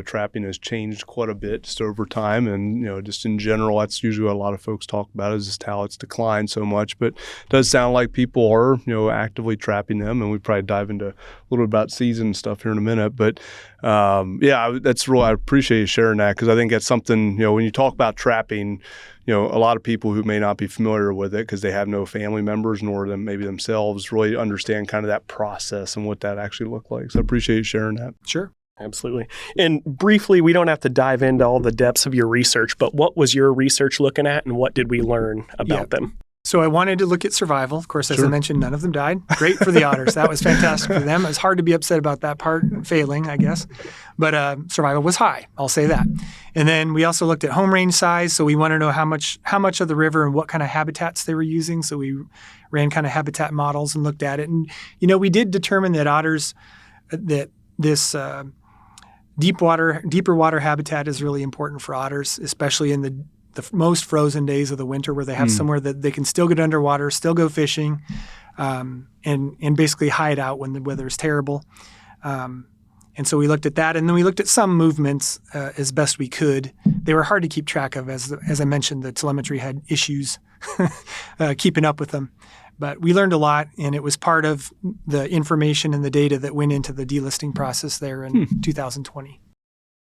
trapping has changed quite a bit just over time, and just in general, that's usually what a lot of folks talk about is just how it's declined so much. But it does sound like people are, actively trapping them, and we probably dive into a little bit about season stuff here in a minute. But that's really, I appreciate you sharing that, because I think that's something, when you talk about trapping, a lot of people who may not be familiar with it because they have no family members nor them maybe themselves really understand kind of that process and what that actually looked like. So I appreciate you sharing that. Sure. Absolutely. And briefly, we don't have to dive into all the depths of your research, but what was your research looking at and what did we learn about them? So I wanted to look at survival. Of course, as I mentioned, none of them died. Great for the otters. That was fantastic for them. It was hard to be upset about that part failing, I guess. But survival was high. I'll say that. And then we also looked at home range size. So we want to know how much of the river and what kind of habitats they were using. So we ran kind of habitat models and looked at it. And, we did determine that otters, that this deeper water habitat is really important for otters, especially in the most frozen days of the winter, where they have somewhere that they can still get underwater, still go fishing, and basically hide out when the weather is terrible. And so we looked at that, and then we looked at some movements as best we could. They were hard to keep track of, as I mentioned. The telemetry had issues keeping up with them. But we learned a lot, and it was part of the information and the data that went into the delisting process there in 2020.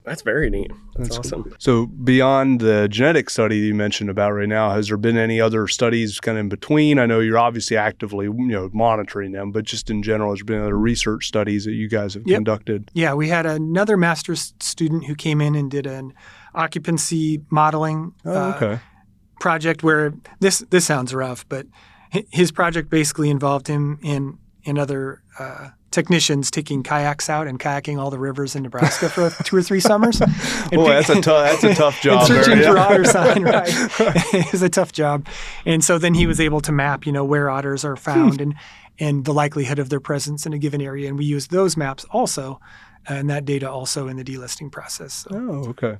That's very neat. That's awesome. Cool. So beyond the genetic study that you mentioned about right now, has there been any other studies kind of in between? I know you're obviously actively, monitoring them, but just in general, has there been other research studies that you guys have conducted? Yeah, we had another master's student who came in and did an occupancy modeling project where this sounds rough, but his project basically involved him and other technicians taking kayaks out and kayaking all the rivers in Nebraska for 2 or 3 summers. That's a tough job. And searching for otter sign, right? It was a tough job. And so then he was able to map, where otters are found and the likelihood of their presence in a given area. And we used those maps also, and that data also in the delisting process. So. Oh, okay.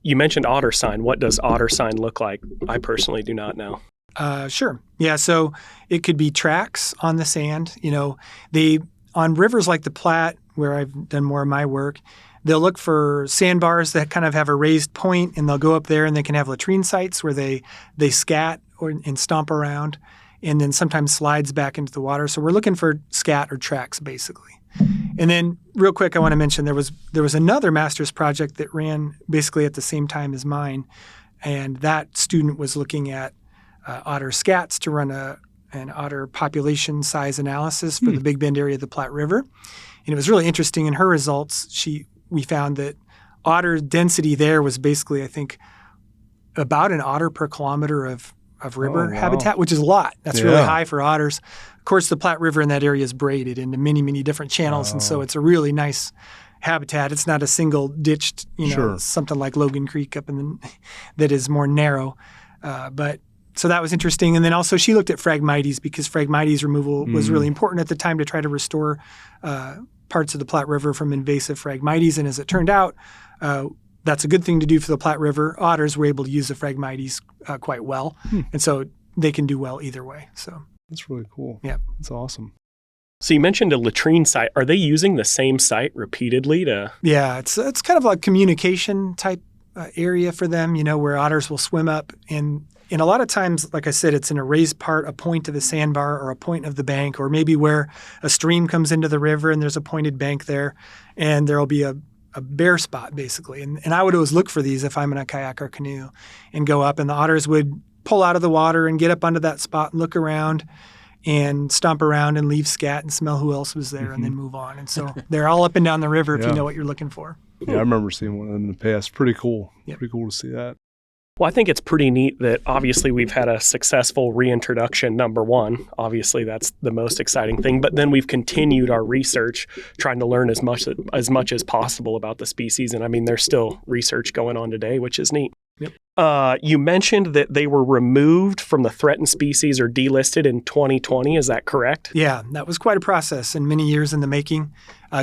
You mentioned otter sign. What does otter sign look like? I personally do not know. Sure. Yeah. So it could be tracks on the sand. On rivers like the Platte, where I've done more of my work, they'll look for sandbars that kind of have a raised point, and they'll go up there and they can have latrine sites where they scat and stomp around, and then sometimes slides back into the water. So we're looking for scat or tracks, basically. And then real quick, I want to mention there was another master's project that ran basically at the same time as mine, and that student was looking at otter scats to run an otter population size analysis for the Big Bend area of the Platte River. And it was really interesting. In her results, we found that otter density there was basically, I think, about an otter per kilometer of river habitat, which is a lot. That's really high for otters. Of course, the Platte River in that area is braided into many, many different channels, and so it's a really nice habitat. It's not a single ditched, something like Logan Creek up that is more narrow. So that was interesting. And then also she looked at Phragmites because Phragmites removal was really important at the time to try to restore parts of the Platte River from invasive Phragmites. And as it turned out, that's a good thing to do for the Platte River. Otters were able to use the Phragmites quite well. And so they can do well either way. So that's really cool. Yeah. That's awesome. So you mentioned a latrine site. Are they using the same site repeatedly to? Yeah, it's kind of a communication type area for them, where otters will swim up. And a lot of times, like I said, it's in a raised part, a point of a sandbar or a point of the bank, or maybe where a stream comes into the river and there's a pointed bank there, and there'll be a bare spot, basically. And I would always look for these if I'm in a kayak or canoe and go up, and the otters would pull out of the water and get up onto that spot and look around and stomp around and leave scat and smell who else was there and then move on. And so they're all up and down the river if you know what you're looking for. Yeah, I remember seeing one of them in the past. Pretty cool. Yep. Pretty cool to see that. Well, I think it's pretty neat that obviously we've had a successful reintroduction, number one. Obviously, that's the most exciting thing. But then we've continued our research, trying to learn as much as possible about the species. And I mean, there's still research going on today, which is neat. Yep. You mentioned that they were removed from the threatened species or delisted in 2020. Is that correct? Yeah, that was quite a process and many years in the making.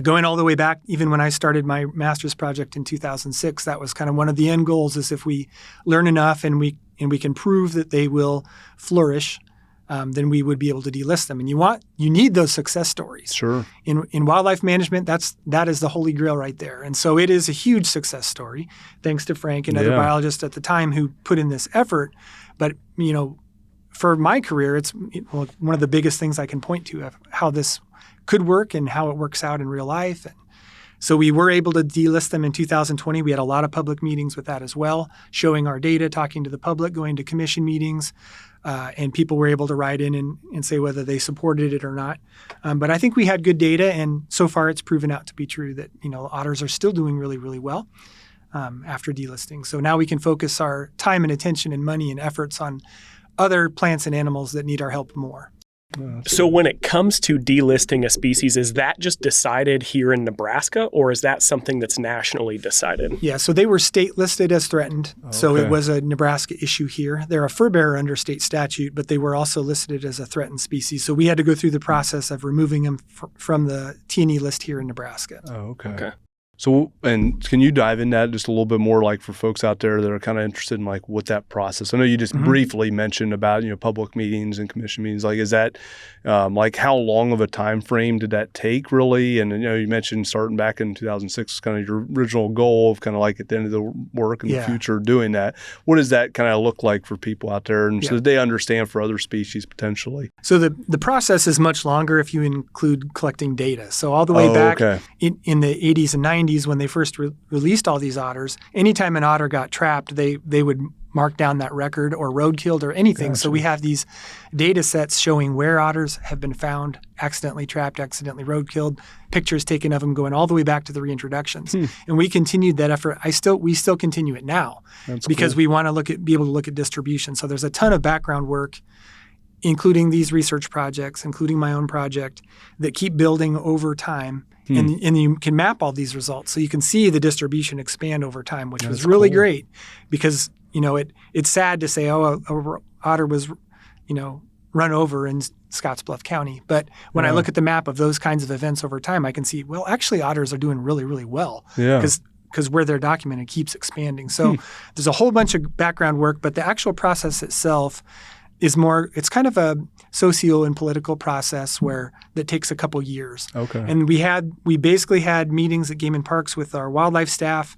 Going all the way back, even when I started my master's project in 2006, that was kind of one of the end goals, is if we learn enough and we can prove that they will flourish, then we would be able to delist them. And you need those success stories. Sure. In wildlife management, that is the holy grail right there. And so it is a huge success story, thanks to Frank and other biologists at the time who put in this effort. But for my career, it's one of the biggest things I can point to of how this could work and how it works out in real life. And so we were able to delist them in 2020. We had a lot of public meetings with that as well, showing our data, talking to the public, going to commission meetings. And people were able to write in and say whether they supported it or not. But I think we had good data, and so far it's proven out to be true that otters are still doing really, really well after delisting. So now we can focus our time and attention and money and efforts on other plants and animals that need our help more. So when it comes to delisting a species, is that just decided here in Nebraska, or is that something that's nationally decided? Yeah, so they were state listed as threatened. Okay. So it was a Nebraska issue here. They're a furbearer under state statute, but they were also listed as a threatened species. So we had to go through the process of removing them from the T&E list here in Nebraska. Oh, okay. So, and can you dive in that just a little bit more, like for folks out there that are kind of interested in like what that process? I know you just briefly mentioned about public meetings and commission meetings. Like, is that like how long of a time frame did that take, really? And you mentioned starting back in 2006, kind of your original goal of kind of like at the end of the work in the future doing that. What does that kind of look like for people out there, and so that they understand for other species potentially? So the process is much longer if you include collecting data. So all the way back in the 80s and 90s. 70s when they first released all these otters, anytime an otter got trapped, they would mark down that record or road killed or anything. Gotcha. So we have these data sets showing where otters have been found, accidentally trapped, accidentally road killed, pictures taken of them going all the way back to the reintroductions. And we continued that effort. We still continue it now. That's because cool. we want to be able to look at distribution. So there's a ton of background work, including these research projects, including my own project, that keep building over time. And you can map all these results. So you can see the distribution expand over time, which was really great because, it's sad to say, a otter was, run over in Scottsbluff County. But when I look at the map of those kinds of events over time, I can see, well, actually otters are doing really, really well. Yeah. Because where they're documented keeps expanding. So there's a whole bunch of background work, but the actual process itself is it's kind of a socio and political process that takes a couple years. Okay. And we basically had meetings at Game and Parks with our wildlife staff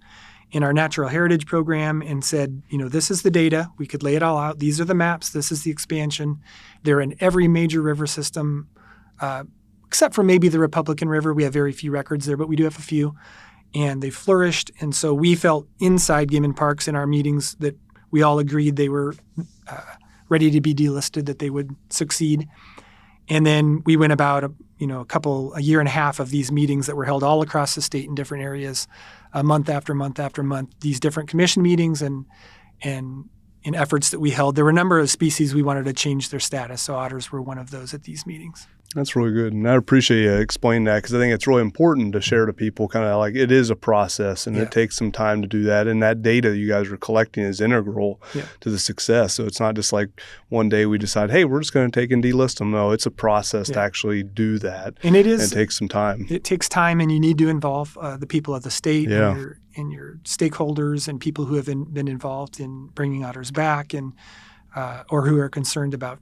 in our natural heritage program and said, this is the data. We could lay it all out. These are the maps. This is the expansion. They're in every major river system, except for maybe the Republican River. We have very few records there, but we do have a few. And they flourished. And so we felt inside Game and Parks in our meetings that we all agreed they were ready to be delisted, that they would succeed. And then we went about a year and a half of these meetings that were held all across the state in different areas, month after month after month, these different commission meetings and in efforts that we held. There were a number of species we wanted to change their status, so otters were one of those at these meetings. That's really good. And I appreciate you explaining that because I think it's really important to share to people kind of like it is a process and it takes some time to do that. And that data you guys are collecting is integral to the success. So it's not just like one day we decide, hey, we're just going to take and delist them. No, it's a process to actually do that. And it takes some time. It takes time and you need to involve the people of the state and your stakeholders and people who have been involved in bringing otters back and or who are concerned about,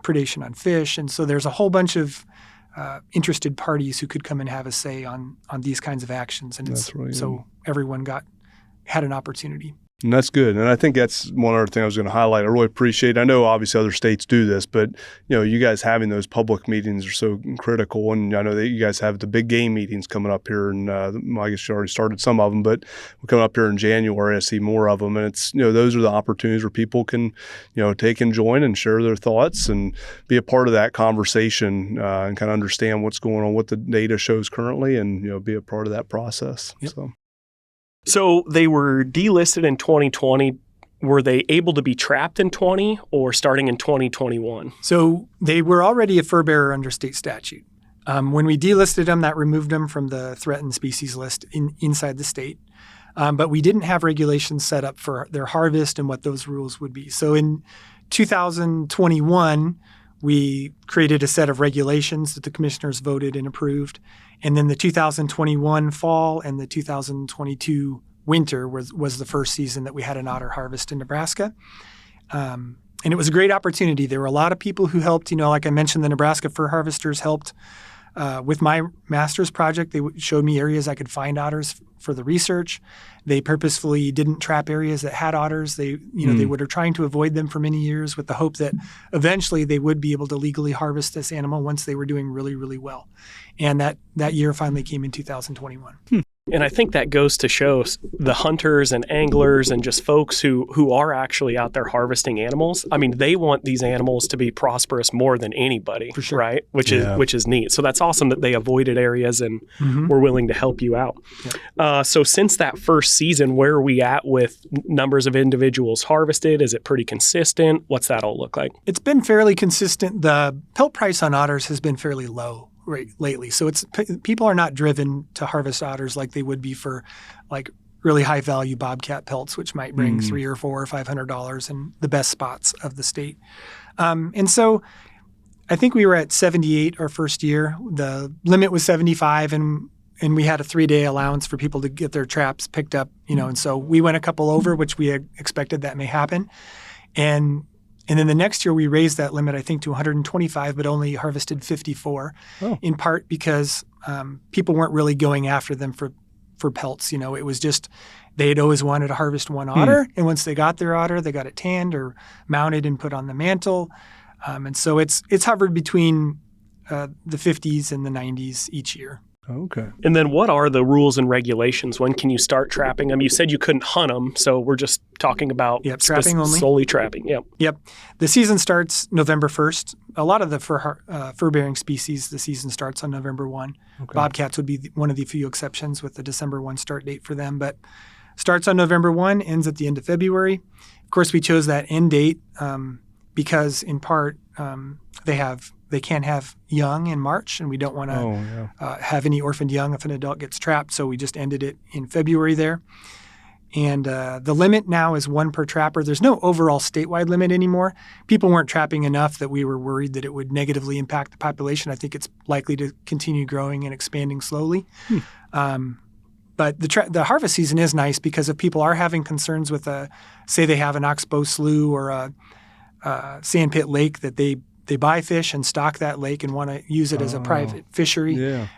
predation on fish. And so there's a whole bunch of interested parties who could come and have a say on these kinds of actions. And so everyone had an opportunity. And that's good. And I think that's one other thing I was going to highlight. I really appreciate, I know obviously other states do this, but you guys having those public meetings are so critical. And I know that you guys have the big game meetings coming up here. And I guess you already started some of them, but we're coming up here in January. I see more of them. And it's, those are the opportunities where people can, take and join and share their thoughts and be a part of that conversation and kind of understand what's going on, what the data shows currently and, be a part of that process. Yep. So they were delisted in 2020. Were they able to be trapped in 20 or starting in 2021? So they were already a fur bearer under state statute. When we delisted them, that removed them from the threatened species list inside the state. But we didn't have regulations set up for their harvest and what those rules would be. So in 2021, we created a set of regulations that the commissioners voted and approved. And then the 2021 fall and the 2022 winter was the first season that we had an otter harvest in Nebraska. And it was a great opportunity. There were a lot of people who helped. Like I mentioned, the Nebraska fur harvesters helped with my master's project. They showed me areas I could find otters for the research. They purposefully didn't trap areas that had otters. They were trying to avoid them for many years with the hope that eventually they would be able to legally harvest this animal once they were doing really, really well. And that year finally came in 2021. And I think that goes to show the hunters and anglers and just folks who are actually out there harvesting animals. I mean, they want these animals to be prosperous more than anybody, for sure. Right? Which is neat. So that's awesome that they avoided areas and were willing to help you out. Yep. So since that first season, where are we at with numbers of individuals harvested? Is it pretty consistent? What's that all look like? It's been fairly consistent. The pelt price on otters has been fairly low lately. So people are not driven to harvest otters like they would be for like really high value bobcat pelts, which might bring $300 or $400 or $500 in the best spots of the state. And so I think we were at 78 our first year. The limit was 75 and we had a 3-day allowance for people to get their traps picked up, and so we went a couple over, which we had expected that may happen. And then the next year we raised that limit, I think, to 125, but only harvested 54, in part because people weren't really going after them for pelts. It was just they had always wanted to harvest one otter, and once they got their otter, they got it tanned or mounted and put on the mantle. And so it's hovered between the 50s and the 90s each year. Okay. And then what are the rules and regulations? When can you start trapping them? You said you couldn't hunt them, so we're just talking about trapping only. Solely trapping. Yep. The season starts November 1st. A lot of the fur-bearing species, the season starts on November 1. Okay. Bobcats would be one of the few exceptions with the December 1 start date for them, but starts on November 1, ends at the end of February. Of course, we chose that end date because in part they can't have young in March, and we don't want to have any orphaned young if an adult gets trapped, so we just ended it in February there. And the limit now is 1 per trapper. There's no overall statewide limit anymore. People weren't trapping enough that we were worried that it would negatively impact the population. I think it's likely to continue growing and expanding slowly. But the harvest season is nice because if people are having concerns with, say they have an oxbow slough or a sandpit lake that they buy fish and stock that lake and want to use it as a private fishery,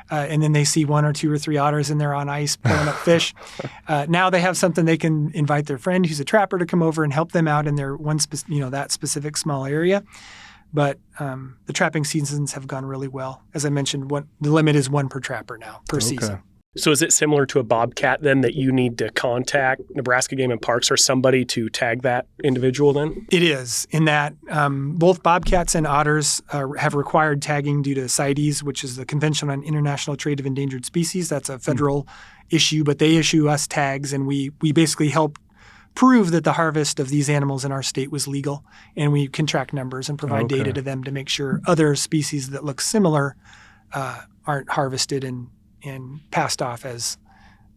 and then they see 1 or 2 or 3 otters in there on ice pulling up fish. Now they have something they can invite their friend who's a trapper to come over and help them out in their that specific small area. But the trapping seasons have gone really well. As I mentioned, the limit is 1 per trapper now per season. So is it similar to a bobcat then that you need to contact Nebraska Game and Parks or somebody to tag that individual then? It is, in that both bobcats and otters have required tagging due to CITES, which is the Convention on International Trade of Endangered Species. That's a federal issue, but they issue us tags, and we basically help prove that the harvest of these animals in our state was legal, and we can track numbers and provide data to them to make sure other species that look similar aren't harvested and passed off as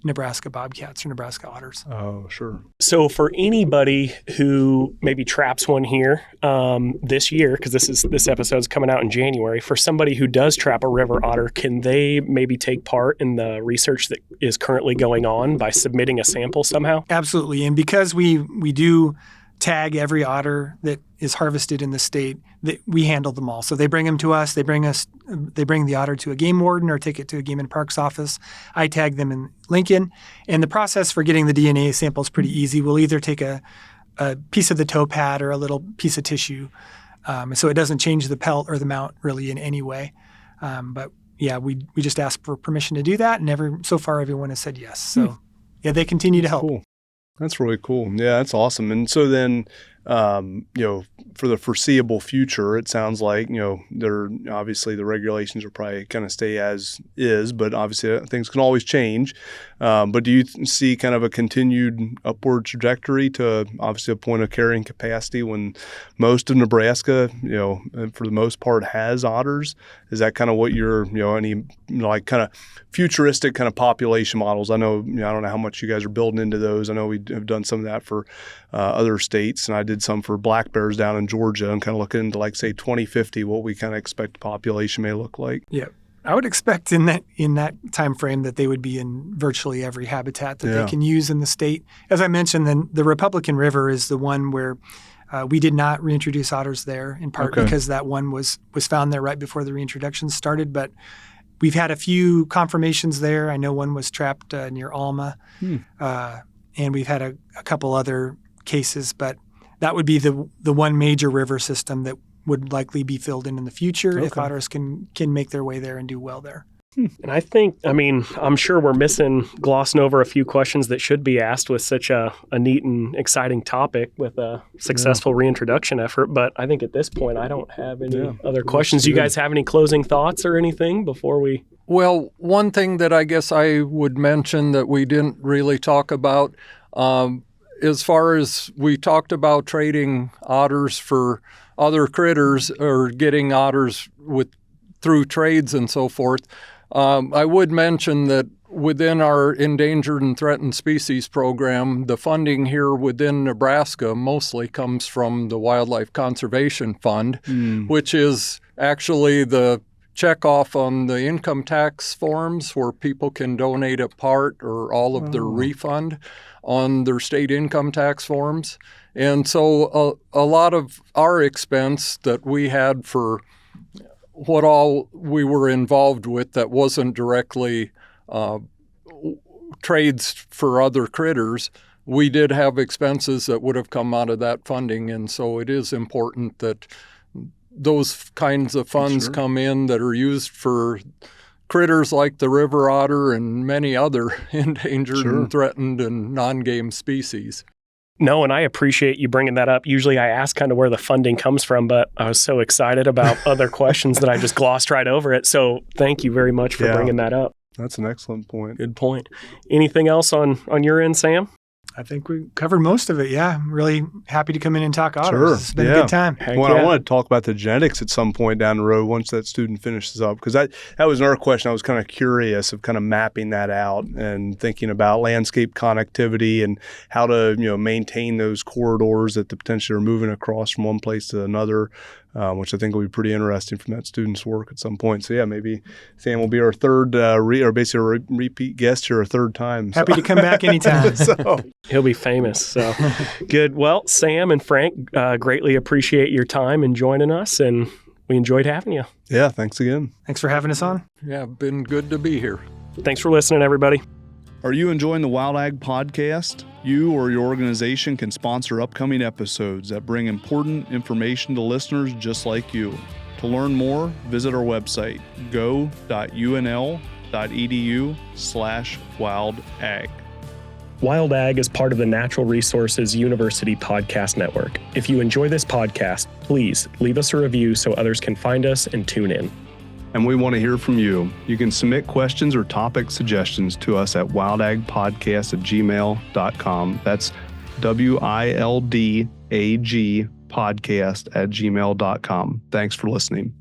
Nebraska bobcats or Nebraska otters. Oh, sure. So for anybody who maybe traps one here this year, because this episode's coming out in January, for somebody who does trap a river otter, can they maybe take part in the research that is currently going on by submitting a sample somehow? Absolutely. And because we do tag every otter that is harvested in the state, we handle them all. So they bring them to us. They bring the otter to a game warden or take it to a Game and Parks office. I tag them in Lincoln. And the process for getting the DNA sample is pretty easy. We'll either take a piece of the toe pad or a little piece of tissue. So it doesn't change the pelt or the mount really in any way. But yeah, we just ask for permission to do that. And so far everyone has said yes. So yeah, they continue to help. Cool. That's really cool. Yeah, that's awesome. And so then, for the foreseeable future, it sounds like, there obviously the regulations will probably kind of stay as is, but obviously things can always change. But do you see kind of a continued upward trajectory to obviously a point of carrying capacity when most of Nebraska, for the most part has otters? Is that kind of what you're, any like kind of futuristic kind of population models? I know, I don't know how much you guys are building into those. I know we have done some of that for other states, and I did some for black bears down in Georgia and kind of looking into, like, say, 2050, what we kind of expect the population may look like. Yeah. I would expect in that time frame that they would be in virtually every habitat that they can use in the state. As I mentioned, then the Republican River is the one where we did not reintroduce otters there, in part because that one was found there right before the reintroduction started. But we've had a few confirmations there. I know one was trapped near Alma, and we've had a couple other cases. But that would be the one major river system that would likely be filled in the future if otters can make their way there and do well there. And I'm sure we're glossing over a few questions that should be asked with such a neat and exciting topic with a successful reintroduction effort. But I think at this point, I don't have any other questions. Do you guys have any closing thoughts or anything before we? Well, one thing that I guess I would mention that we didn't really talk about, as far as we talked about trading otters for other critters or getting otters through trades and so forth, I would mention that within our endangered and threatened species program, the funding here within Nebraska mostly comes from the Wildlife Conservation Fund, which is actually the checkoff on the income tax forms where people can donate a part or all of their refund on their state income tax forms. And so a lot of our expense that we had for what all we were involved with that wasn't directly trades for other critters, we did have expenses that would have come out of that funding. And so it is important that those kinds of funds come in that are used for critters like the river otter and many other endangered Sure. and threatened and non-game species. No, and I appreciate you bringing that up. Usually I ask kind of where the funding comes from, but I was so excited about other questions that I just glossed right over it. So thank you very much for bringing that up. That's an excellent point. Good point. Anything else on your end, Sam? I think we covered most of it. Yeah, I'm really happy to come in and talk otters. Sure. It's been a Yeah. good time. Heck Well, yeah. I want to talk about the genetics at some point down the road once that student finishes up, because that was another question I was kind of curious of, kind of mapping that out and thinking about landscape connectivity and how to maintain those corridors that potentially are moving across from one place to another, which I think will be pretty interesting from that student's work at some point. So yeah, maybe Sam will be our third repeat guest here, a third time. Happy to come back anytime. So He'll be famous. So good. Well, Sam and Frank, greatly appreciate your time and joining us, and we enjoyed having you. yeah, thanks again. Thanks for having us on. Yeah, been good to be here. Thanks for listening, everybody. Are you enjoying the Wild Ag Podcast? You or your organization can sponsor upcoming episodes that bring important information to listeners just like you. To learn more, visit our website, go.unl.edu/wildag. Wild Ag is part of the Natural Resources University Podcast Network. If you enjoy this podcast, please leave us a review so others can find us and tune in. And we want to hear from you. You can submit questions or topic suggestions to us at wildagpodcast@gmail.com. That's WILDAG podcast@gmail.com. Thanks for listening.